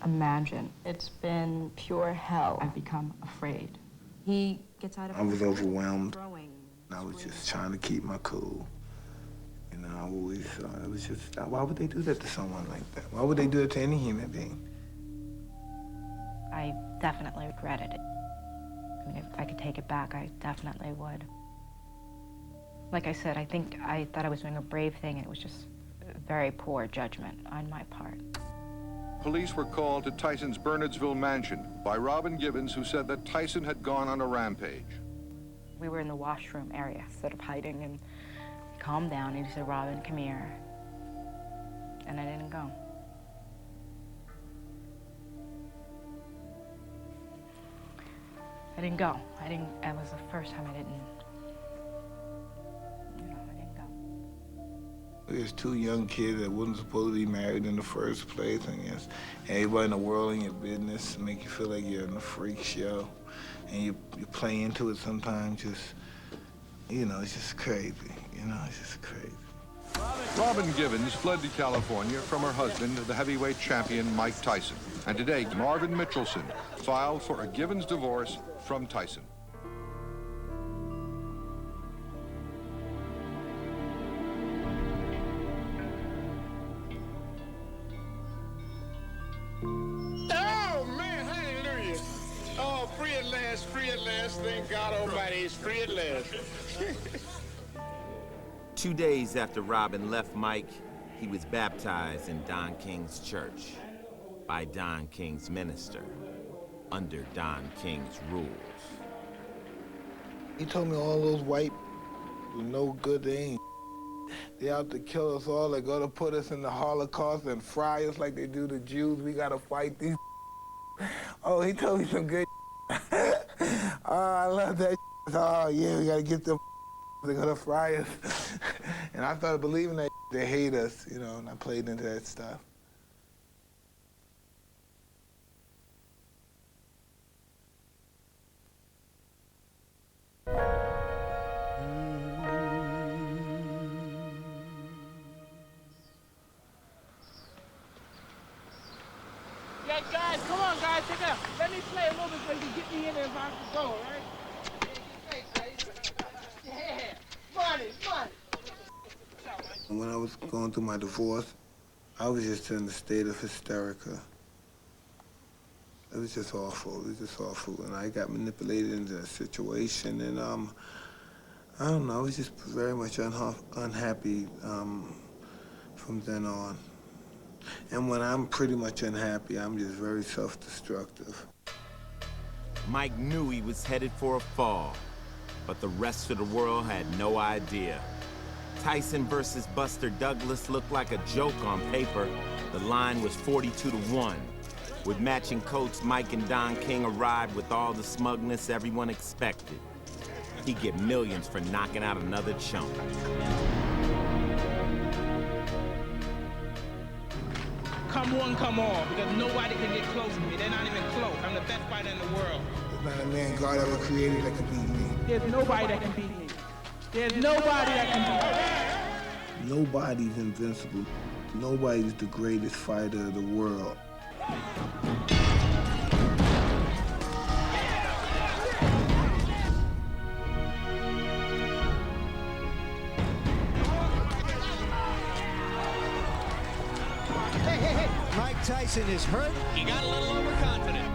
imagine. It's been pure hell. I've become afraid. He gets out of... I was overwhelmed. I was just trying to keep my cool. You know, I always it was just, why would they do that to someone like that? Why would they do it to any human being? I definitely regretted it. I mean, if I could take it back, I definitely would. Like I said, I thought I was doing a brave thing, and it was just very poor judgment on my part. Police were called to Tyson's Bernardsville mansion by Robin Gibbons, who said that Tyson had gone on a rampage. We were in the washroom area, sort of hiding, and he calmed down, and he said, Robin, come here. And I didn't go. I didn't go. It was the first time I didn't. There's two young kids that wasn't supposed to be married in the first place, and yes, everybody in the world in your business make you feel like you're in a freak show, and you play into it sometimes. Just, you know, it's just crazy. You know, it's just crazy. Robin Gibbons fled to California from her husband, the heavyweight champion Mike Tyson. And today, Marvin Mitchelson filed for a Gibbons divorce from Tyson. Oh, man, hallelujah. Oh, free at last, free at last. Thank God Almighty, it's free at last. 2 days after Robin left Mike, he was baptized in Don King's church. by Don King's minister, under Don King's rules. He told me all those white were no good, they ain't. They out to kill us all. They're gonna put us in the Holocaust and fry us like they do the Jews. We gotta fight these. Oh, he told me some good. Oh, I love that. Oh, yeah, we gotta get them. They're gonna fry us. And I started believing that they hate us, you know, and I played into that stuff. Yeah, guys, come on, guys, take it out. Let me play a little bit so you can get me in there if I have to go, all right? Yeah, money. When I was going through my divorce, I was just in a state of hysterica. It was just awful. It was just awful. And I got manipulated into a situation, and I don't know, I was just very much unhappy from then on. And when I'm pretty much unhappy, I'm just very self-destructive. Mike knew he was headed for a fall, but the rest of the world had no idea. Tyson versus Buster Douglas looked like a joke on paper. The line was 42-1. With matching coats, Mike and Don King arrived with all the smugness everyone expected. He'd get millions for knocking out another chump. Come one, come all, because nobody can get close to me. They're not even close. I'm the best fighter in the world. There's not a man God ever created that could beat me. There's nobody that can beat me. There's nobody that can beat me. Nobody's invincible. Nobody's the greatest fighter of the world. Hey, Mike Tyson is hurt. He got a little overconfident.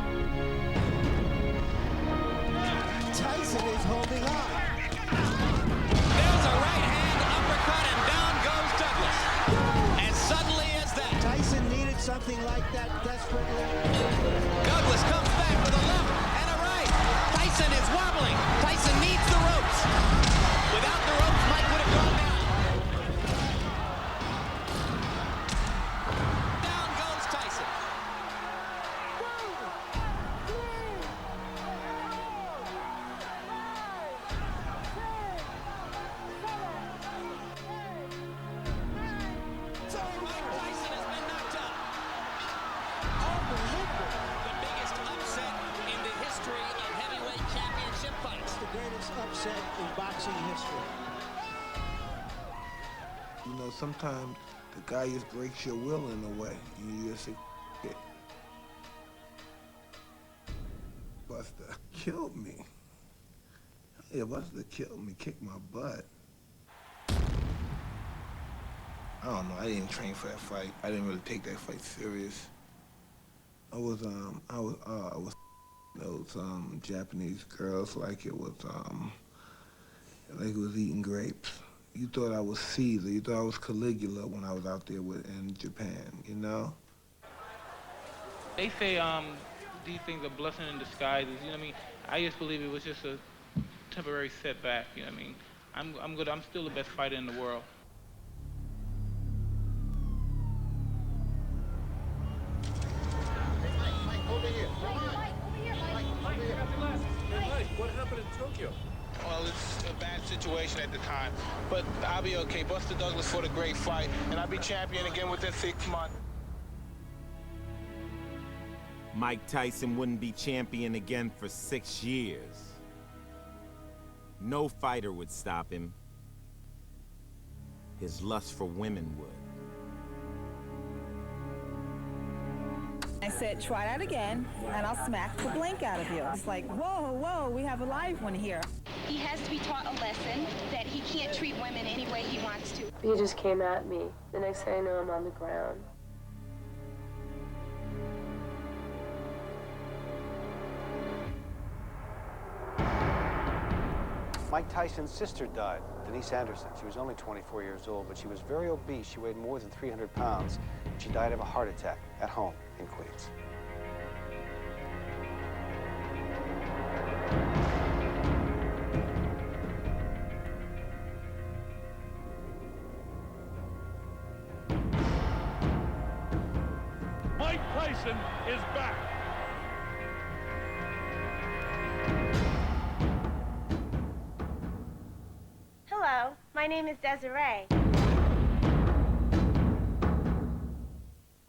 Tyson is holding on. There's a right hand uppercut, and down goes Douglas. As suddenly as that. Tyson needed something like that desperately. Douglas comes back with a left and a right. Tyson is wobbling. Tyson needs the ropes. Without the ropes, Mike would have gone down. Down goes Tyson. Upset in boxing history. You know, sometimes the guy just breaks your will in a way. You just say, it. Buster killed me. Yeah, Buster killed me, kicked my butt. I don't know, I didn't train for that fight. I didn't really take that fight serious. I was those Japanese girls like it was eating grapes. You thought I was Caesar. You thought I was Caligula when I was out there in Japan, you know? They say these things are blessing in disguises, you know what I mean? I just believe it was just a temporary setback, you know what I mean? I'm good. I'm still the best fighter in the world. What happened in Tokyo? Well, it's a bad situation at the time, but I'll be okay. Buster Douglas fought a great fight, and I'll be champion again within 6 months. Mike Tyson wouldn't be champion again for 6 years. No fighter would stop him. His lust for women would. I said, try that again, and I'll smack the blank out of you. It's like, whoa, we have a live one here. He has to be taught a lesson that he can't treat women any way he wants to. He just came at me. The next thing I know, I'm on the ground. Mike Tyson's sister died, Denise Anderson. She was only 24 years old, but she was very obese. She weighed more than 300 pounds. She died of a heart attack at home in Queens. Mike Tyson is back. Hello, my name is Desiree.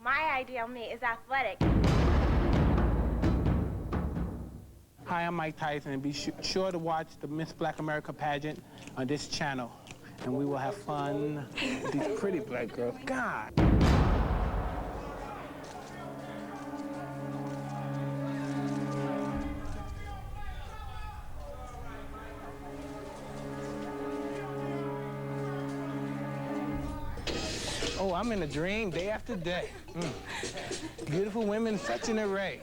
My ideal mate is athletic. Hi, I'm Mike Tyson, and be sure to watch the Miss Black America pageant on this channel, and we will have fun with these pretty black girls. God. Oh, I'm in a dream day after day. Beautiful women, such an array.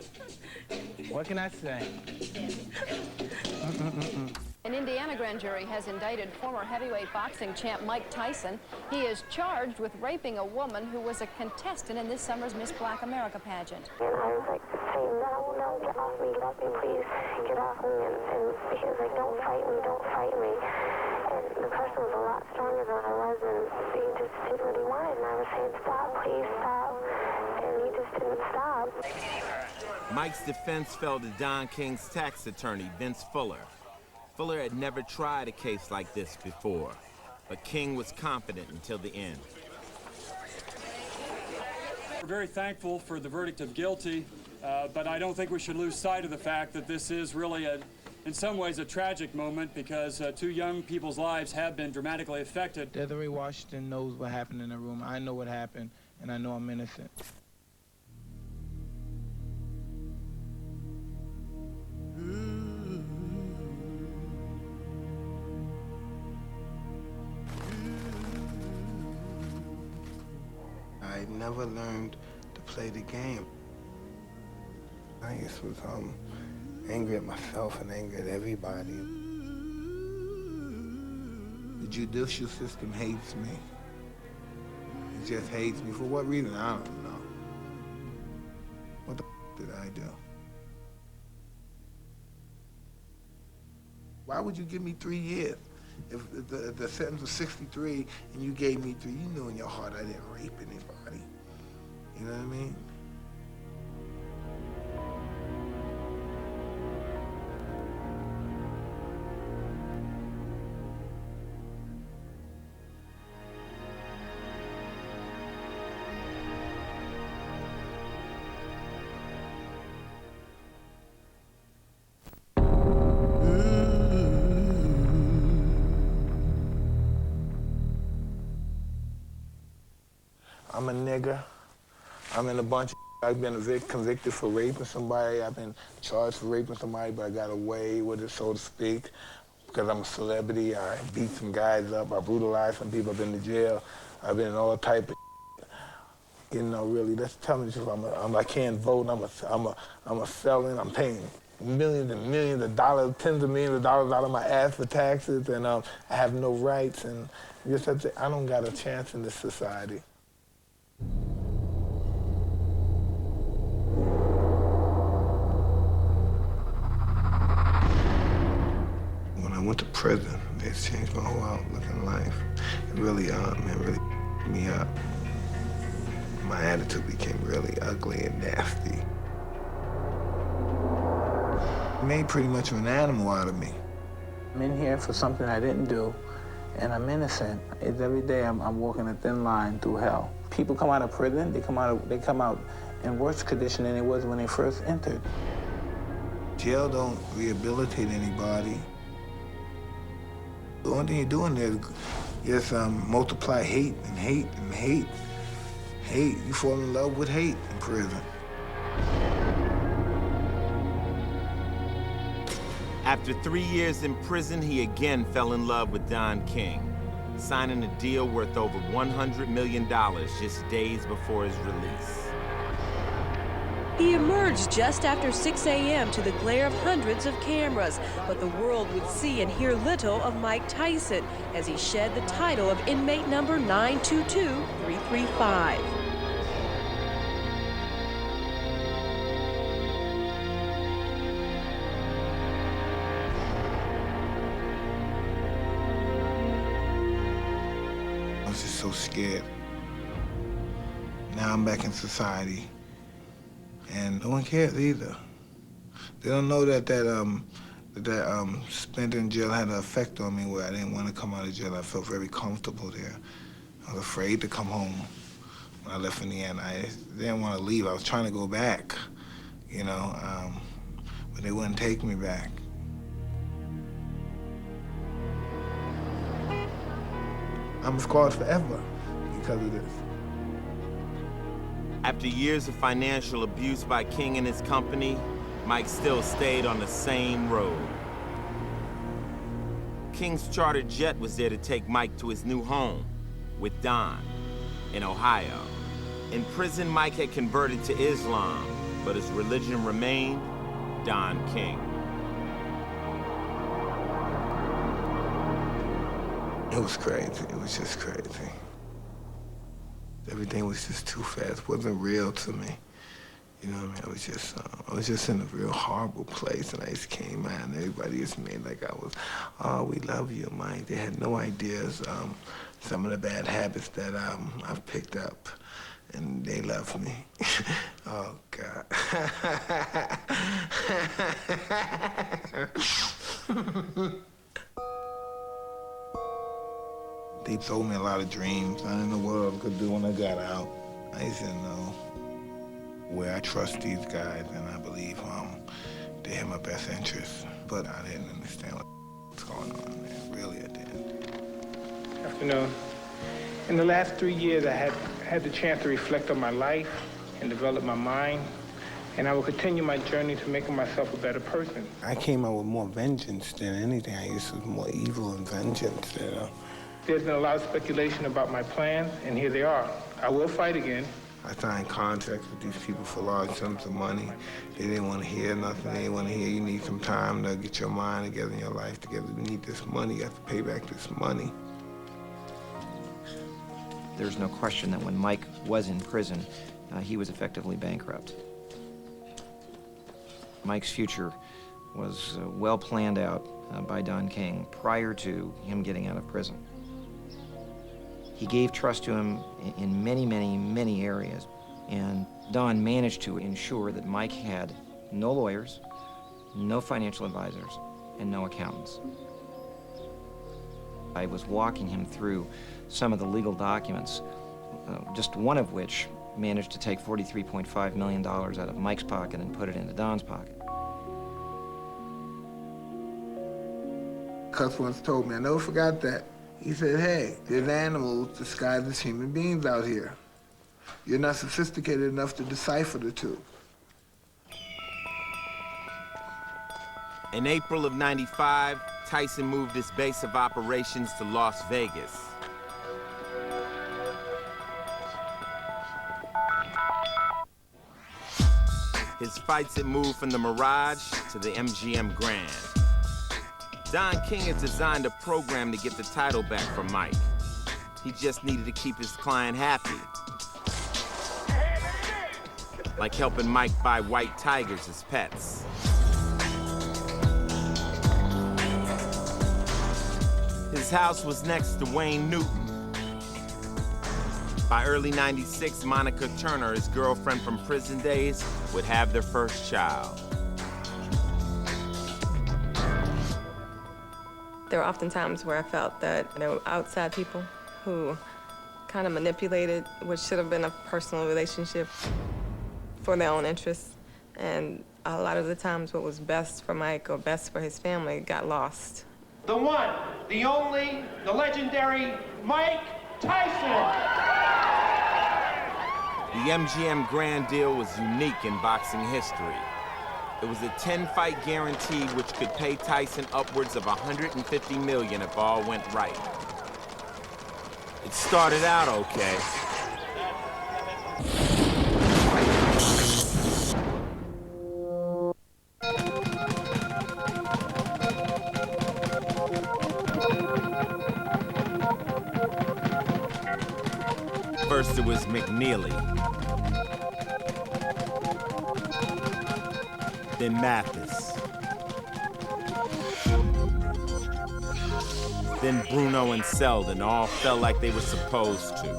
What can I say? An Indiana grand jury has indicted former heavyweight boxing champ Mike Tyson. He is charged with raping a woman who was a contestant in this summer's Miss Black America pageant. And I was like, saying, no, get off me, please, get off me. And he was like, don't fight me. And the person was a lot stronger than I was, and he just did what he wanted. And I was saying, stop, please, stop. And he just didn't stop. Mike's defense fell to Don King's tax attorney, Vince Fuller. Fuller had never tried a case like this before, but King was confident until the end. We're very thankful for the verdict of guilty, but I don't think we should lose sight of the fact that this is really, in some ways, a tragic moment because two young people's lives have been dramatically affected. Desiree Washington knows what happened in the room. I know what happened, and I know I'm innocent. I never learned to play the game. I just was angry at myself and angry at everybody. The judicial system hates me. It just hates me. For what reason? I don't know. What the did I do? Why would you give me 3 years? If the sentence was 63 and you gave me 3, you knew in your heart I didn't rape anybody. You know what I mean? I'm a nigger. I'm in a bunch of I've been convicted for raping somebody. I've been charged for raping somebody, but I got away with it, so to speak, because I'm a celebrity. I beat some guys up. I brutalized some people. I've been to jail. I've been in all type of you know, really, that's telling the truth. I can't vote. I'm a felon. I'm paying millions and millions of dollars, tens of millions of dollars out of my ass for taxes, and I have no rights. And just have to, I don't got a chance in this society. When I went to prison, it's changed my whole outlook in life. It really, really me up. My attitude became really ugly and nasty. It made pretty much of an animal out of me. I'm in here for something I didn't do, and I'm innocent. It's every day I'm walking a thin line through hell. People come out of prison, they come out in worse condition than it was when they first entered. Jail don't rehabilitate anybody. The only thing you're doing there is multiply hate and hate and hate. Hate, you fall in love with hate in prison. After 3 years in prison, he again fell in love with Don King, signing a deal worth over $100 million just days before his release. He emerged just after 6 a.m. to the glare of hundreds of cameras, but the world would see and hear little of Mike Tyson as he shed the title of inmate number 922335. I was just so scared. Now I'm back in society, and no one cares either. They don't know that spent in jail had an effect on me where I didn't want to come out of jail. I felt very comfortable there. I was afraid to come home when I left in the end. I didn't want to leave. I was trying to go back, you know, but they wouldn't take me back. I'm scarred forever because of this. After years of financial abuse by King and his company, Mike still stayed on the same road. King's chartered jet was there to take Mike to his new home with Don in Ohio. In prison, Mike had converted to Islam, but his religion remained Don King. It was crazy. It was just crazy. Everything was just too fast. It wasn't real to me. You know what I mean? I was just in a real horrible place, and I just came out, and everybody just made like I was, oh, we love you, Mike. They had no ideas some of the bad habits that I've picked up, and they love me. Oh, God. They told me a lot of dreams I didn't know what I could do when I got out. I just didn't know where I trust these guys, and I believe they have my best interests. But I didn't understand what's going on, man. Really, I didn't. Afternoon. In the last 3 years, I had the chance to reflect on my life and develop my mind, and I will continue my journey to making myself a better person. I came out with more vengeance than anything. I used to be more evil and vengeance, you know. There's been a lot of speculation about my plans, and here they are. I will fight again. I signed contracts with these people for large sums of money. They didn't want to hear nothing. They didn't want to hear you need some time to get your mind together and your life together. You need this money. You have to pay back this money. There's no question that when Mike was in prison, he was effectively bankrupt. Mike's future was well planned out by Don King prior to him getting out of prison. He gave trust to him in many, many, many areas, and Don managed to ensure that Mike had no lawyers, no financial advisors, and no accountants. I was walking him through some of the legal documents, just one of which managed to take $43.5 million out of Mike's pocket and put it into Don's pocket. Cus once told me, I never forgot that. He said, hey, there's animals disguised as human beings out here. You're not sophisticated enough to decipher the two. In April of '95, Tyson moved his base of operations to Las Vegas. His fights had moved from the Mirage to the MGM Grand. Don King had designed a program to get the title back from Mike. He just needed to keep his client happy. Like helping Mike buy white tigers as pets. His house was next to Wayne Newton. By early '96, Monica Turner, his girlfriend from prison days, would have their first child. There were often times where I felt that there were outside people who kind of manipulated what should have been a personal relationship for their own interests. And a lot of the times what was best for Mike or best for his family got lost. The one, the only, the legendary Mike Tyson! The MGM Grand deal was unique in boxing history. It was a 10-fight guarantee which could pay Tyson upwards of $150 million if all went right. It started out okay. First it was McNeely, then Mathis, then Bruno and Selden all fell like they were supposed to.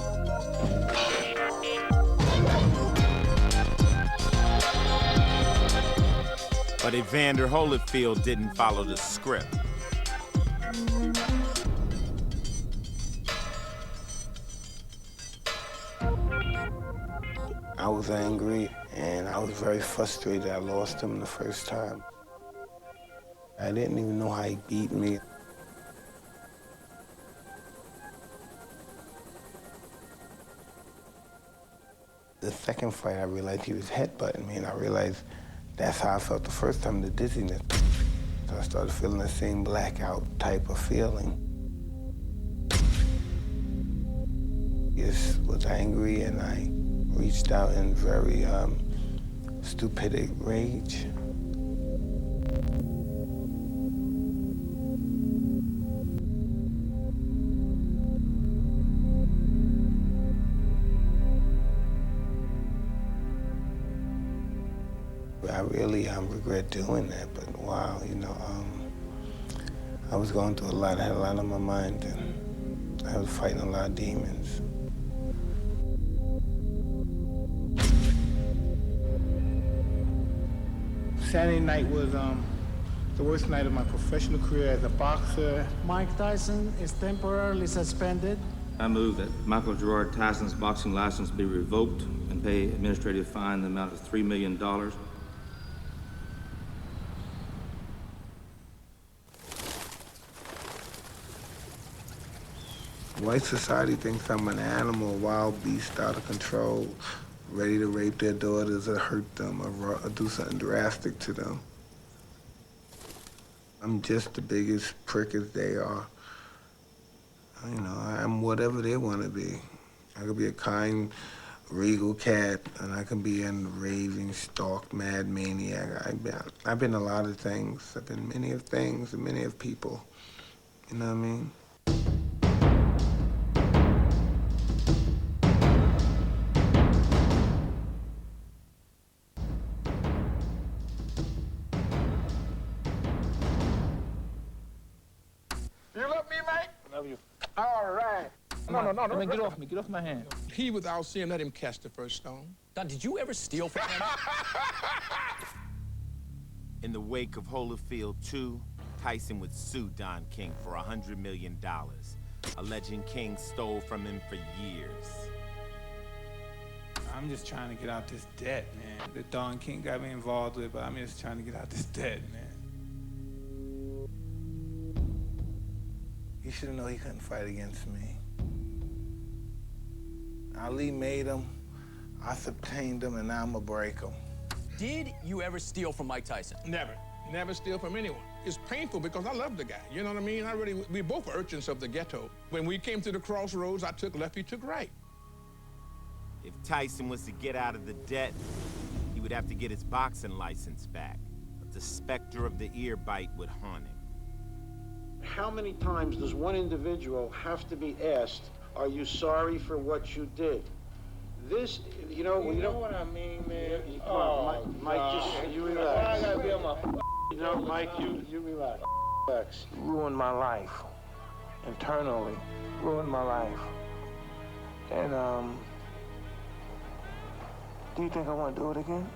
But Evander Holyfield didn't follow the script. I was angry and I was very frustrated. I lost him the first time. I didn't even know how he beat me. The second fight, I realized he was headbutting me, and I realized that's how I felt the first time, the dizziness. So I started feeling the same blackout type of feeling. Just was angry, and I reached out in very stupid rage. I really regret doing that, but wow, you know, I was going through a lot. I had a lot on my mind, and I was fighting a lot of demons. Saturday night was the worst night of my professional career as a boxer. Mike Tyson is temporarily suspended. I move that Michael Gerard Tyson's boxing license be revoked and pay administrative fine in the amount of $3 million. White society thinks I'm an animal, a wild beast out of control, ready to rape their daughters or hurt them or do something drastic to them. I'm just the biggest prick as they are. You know, I'm whatever they want to be. I could be a kind, regal cat, and I can be a raving, stalked, mad maniac. I've been a lot of things. I've been many of things and many of people. You know what I mean? You love me, Mike? Love you. All right. No. Get off me. Get off my hand. He without seeing, let him cast the first stone. Don, did you ever steal from him? In the wake of Holyfield 2, Tyson would sue Don King for $100 million, alleging King stole from him for years. I'm just trying to get out this debt, man. That Don King got me involved with, but I'm just trying to get out this debt, man. He should have known he couldn't fight against me. Ali made him, I subtained him, and now I'm gonna break him. Did you ever steal from Mike Tyson? Never. Never steal from anyone. It's painful because I love the guy. You know what I mean? We both are urchins of the ghetto. When we came to the crossroads, I took left, he took right. If Tyson was to get out of the debt, he would have to get his boxing license back. But the specter of the ear bite would haunt him. How many times does one individual have to be asked, are you sorry for what you did? This, you know what I mean, man? Come on, Mike, just, you relax. I gotta be on my You know, Mike, you relax. Relax. ruined my life. Internally, ruined my life. And, do you think I want to do it again?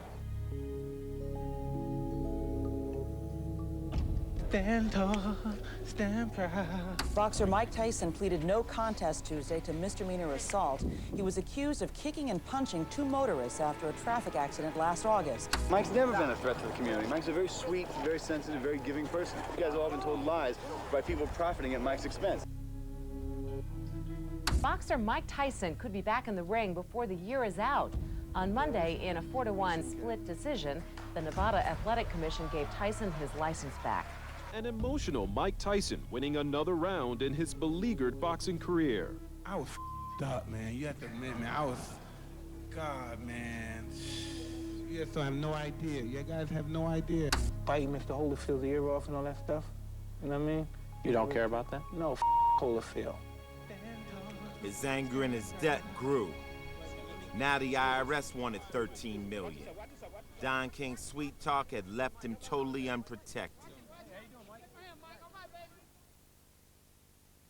Stand tall, stand proud. Boxer Mike Tyson pleaded no contest Tuesday to misdemeanor assault. He was accused of kicking and punching two motorists after a traffic accident last August. Mike's never been a threat to the community. Mike's a very sweet, very sensitive, very giving person. You guys have all been told lies by people profiting at Mike's expense. Boxer Mike Tyson could be back in the ring before the year is out. On Monday, in a 4-1 split decision, the Nevada Athletic Commission gave Tyson his license back. An emotional Mike Tyson winning another round in his beleaguered boxing career. I was f***ed up, man. You have to admit, man. God, man. You guys don't have no idea. You guys have no idea. Fighting Mr. Holyfield's ear off and all that stuff. You know what I mean? You don't care about that? No, Holyfield. His anger and his debt grew. Now the IRS wanted $13 million. Don King's sweet talk had left him totally unprotected.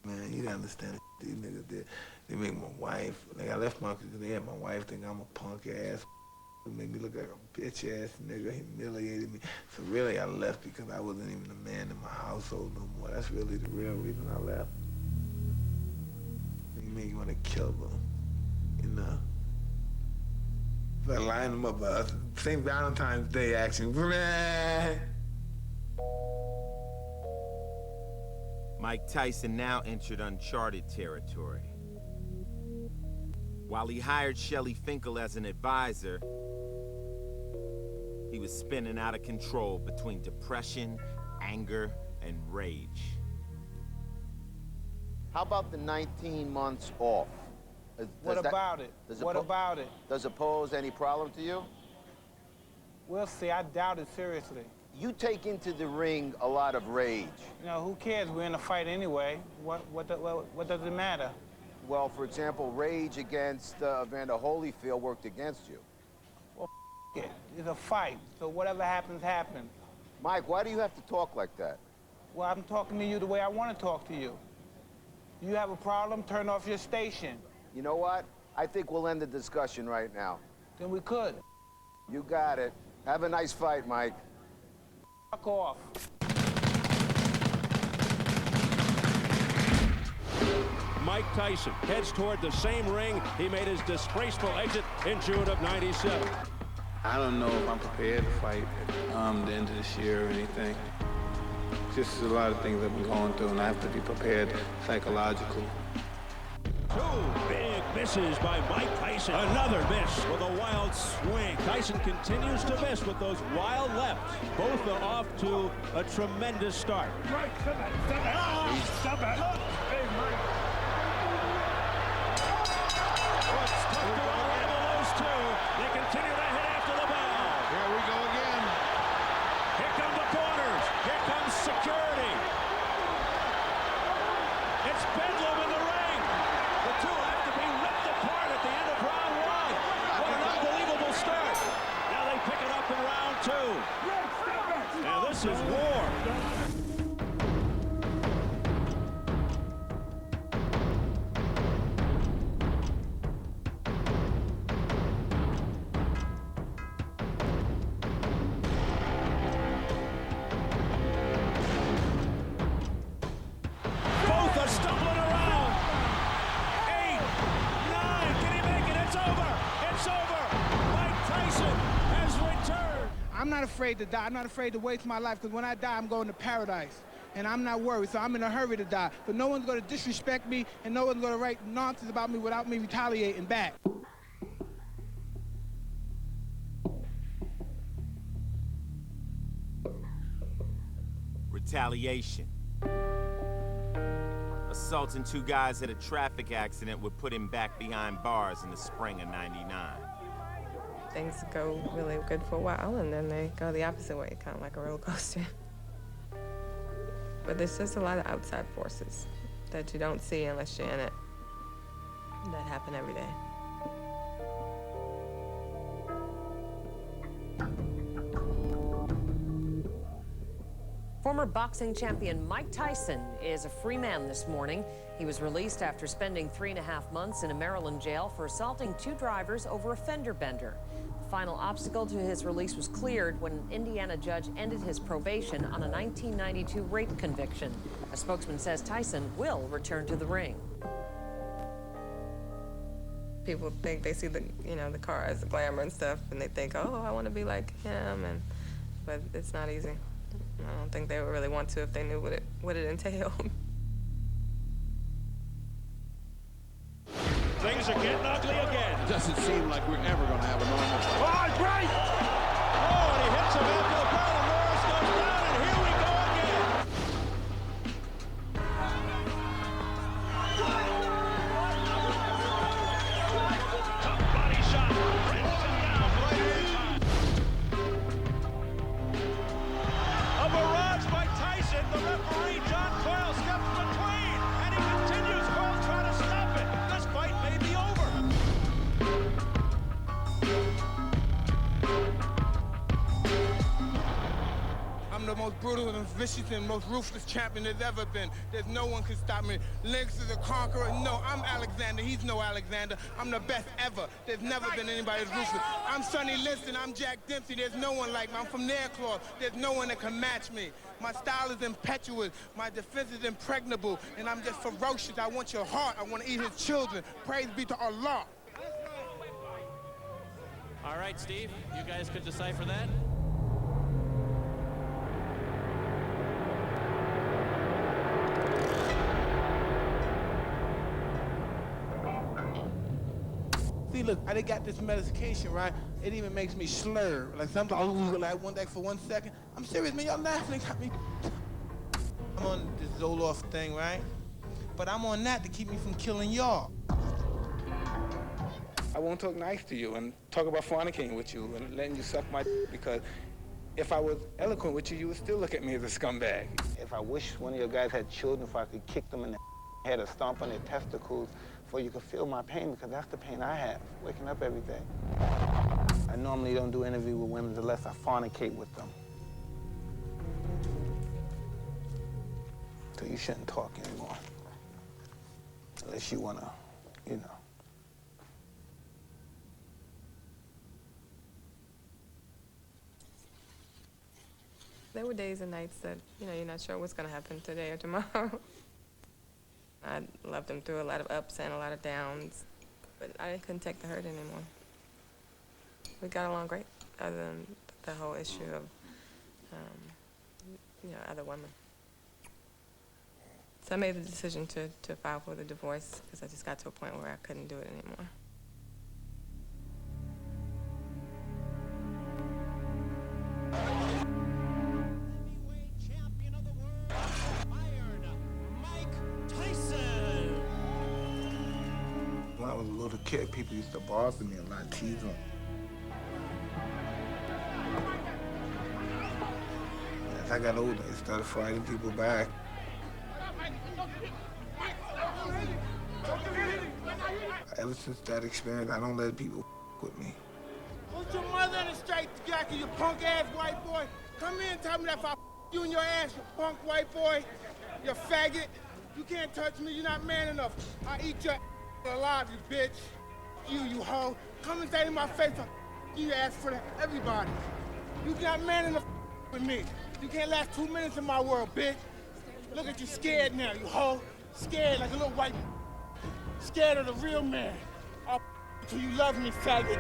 Man, you gotta understand these niggas did. They make my wife, like I left my, because they had my wife think I'm a punk ass. They made me look like a bitch ass nigga, humiliated me. So really I left because I wasn't even a man in my household no more. That's really the real reason I left. You make me want to kill them, you know? If I line them up, St. Valentine's Day action, man. Mike Tyson now entered uncharted territory. While he hired Shelley Finkel as an advisor, he was spinning out of control between depression, anger, and rage. How about the 19 months off? What about it? What about it? Does it pose any problem to you? We'll see. I doubt it seriously. You take into the ring a lot of rage. You know, who cares? We're in a fight anyway. What does it matter? Well, for example, rage against Evander Holyfield worked against you. Well, it. It's a fight, so whatever happens, happens. Mike, why do you have to talk like that? Well, I'm talking to you the way I want to talk to you. You have a problem, turn off your station. You know what? I think we'll end the discussion right now. Then we could. You got it. Have a nice fight, Mike. Fuck off. Mike Tyson heads toward the same ring he made his disgraceful exit in June of '97. I don't know if I'm prepared to fight at the end of this year or anything. Just a lot of things I've been going through, and I have to be prepared psychologically. Two big misses by Mike Tyson. Another miss with a wild swing. Tyson continues to miss with those wild lefts. Both are off to a tremendous start. Mike, stop it. Stop it. Hey, Mike. Oh, it's tough to unravel those two. They continue to hit after the bell. Here we go again. Here come the corners. Here comes security. It's bedlam in the ring. The two have to be ripped apart at the end of round one. What an unbelievable start. Now they pick it up in round two. Now this is war. Both are stumbling around. 8, 9, can he make it? It's over. It's over. Mike Tyson has returned. I'm not afraid to die. I'm not afraid to waste my life, because when I die, I'm going to paradise. And I'm not worried, so I'm in a hurry to die. But no one's going to disrespect me, and no one's going to write nonsense about me without me retaliating back. Retaliation. Assaulting two guys at a traffic accident would put him back behind bars in the spring of '99. Things go really good for a while, and then they go the opposite way, kind of like a roller coaster. But there's just a lot of outside forces that you don't see unless you're in it, that happen every day. Former boxing champion Mike Tyson is a free man this morning. He was released after spending 3.5 months in a Maryland jail for assaulting 2 drivers over a fender bender. The final obstacle to his release was cleared when an Indiana judge ended his probation on a 1992 rape conviction. A spokesman says Tyson will return to the ring. People think they see the cars, the glamour and stuff, and they think, oh, I want to be like him, but it's not easy. I don't think they would really want to if they knew what it entailed. Things are getting ugly again. It doesn't seem like we're ever going to have a normal fight. Oh, great! Oh, and he hits him after the bell, and Norris goes down, and here we go again. Tough body shot. Brings him down right in time. A barrage by Tyson. The referee, John Coyle, steps between, and he continues. Coyle's trying to stop it. This fight may be over. the most brutal and vicious and most ruthless champion there's ever been. There's no one can stop me. Lynx is a conqueror. No, I'm Alexander. He's no Alexander. I'm the best ever. There's never been anybody as ruthless. I'm Sonny Liston. I'm Jack Dempsey. There's no one like me. I'm from Nairclaw. There's no one that can match me. My style is impetuous. My defense is impregnable. And I'm just ferocious. I want your heart. I want to eat his children. Praise be to Allah. All right, Steve, you guys could decipher that. See, look, I got this medication, right? It even makes me slur. Like sometimes, like one day for 1 second. I'm serious, man. Y'all laughing. Got me. I'm on this Zoloft thing, right? But I'm on that to keep me from killing y'all. I won't talk nice to you and talk about fornicating with you and letting you suck my because if I was eloquent with you, you would still look at me as a scumbag. If I wish one of your guys had children, if I could kick them in the head or stomp on their testicles, so you could feel my pain, because that's the pain I have, waking up every day. I normally don't do interviews with women unless I fornicate with them. So you shouldn't talk anymore. Unless you wanna, you know. There were days and nights that, you know, you're not sure what's gonna happen today or tomorrow. I loved him through a lot of ups and a lot of downs, but I couldn't take the hurt anymore. We got along great, other than the whole issue of, you know, other women. So I made the decision to file for the divorce because I just got to a point where I couldn't do it anymore. When I was a little kid, people used to bother me a lot, tease them. As I got older, I started fighting people back. Ever since that experience, I don't let people with me. Put your mother in the straight jacket, you punk-ass white boy. Come in and tell me that if I you in your ass, you punk white boy, you faggot. You can't touch me, you're not man enough. I eat your alive, you bitch. You hoe. Come and say to my face, you ask for that, everybody. You not man enough with me. You can't last 2 minutes in my world, bitch. Look at you scared now, you hoe. Scared like a little white scared of the real man. I'll till you love me, faggot.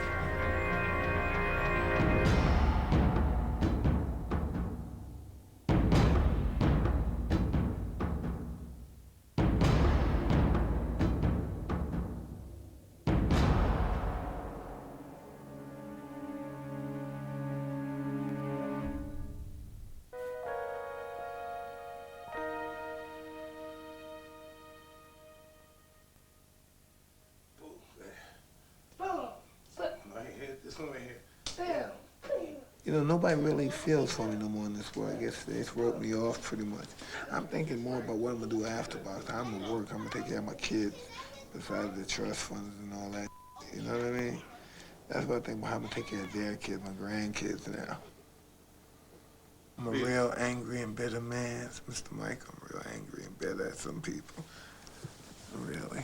You know, nobody really feels for me no more in this world. I guess they wrote me off pretty much. I'm thinking more about what I'm gonna do after box. I'm gonna work, I'm gonna take care of my kids, besides the trust funds and all that. You know what I mean? That's what I think about, how I'm gonna take care of their kids, my grandkids now. I'm a real angry and bitter man, Mr. Mike. I'm real angry and bitter at some people. Really.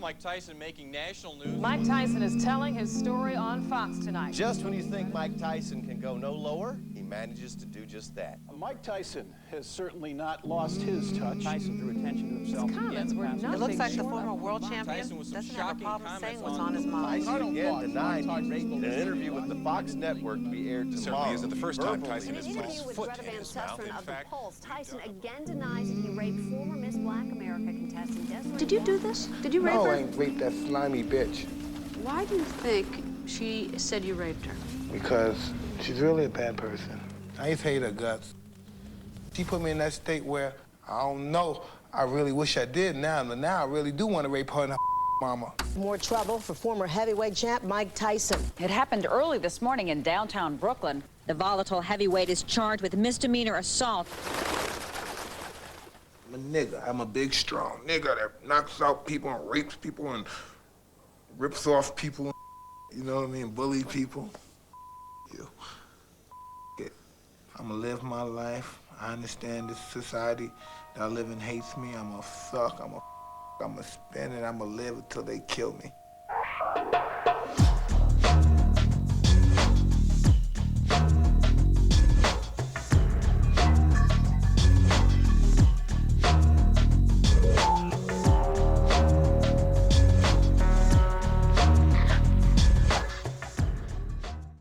Mike Tyson making national news. Mike Tyson is telling his story on Fox tonight. Just when you think Mike Tyson can go no lower, he manages to do just that. Mike Tyson has certainly not lost his touch. Tyson drew attention to himself. His comments were nothing. It looks like the former world champion doesn't have a problem saying what's on his mind. Tyson again denied in an interview with the Fox network to be aired tomorrow. Certainly isn't the first time Tyson has In put an his interview with foot Greta in Van his mouth. Susteren In of The fact, Pulse, Tyson again denies that he raped former Miss Black America contestant Desiree. Did you do this? Did you rape No, her? I ain't raped that slimy bitch. Why do you think she said you raped her? Because she's really a bad person. I just hate her guts. She put me in that state where I don't know. I really wish I did now, but now I really do want to rape her and her mama. More trouble for former heavyweight champ Mike Tyson. It happened early this morning in downtown Brooklyn. The volatile heavyweight is charged with misdemeanor assault. I'm a nigga. I'm a big, strong nigga that knocks out people and rapes people and rips off people. You know what I mean? Bully people. You. I'm gonna live my life. I understand this society that I live in hates me. I'm gonna suck. I'm gonna spin it. I'm gonna live until they kill me.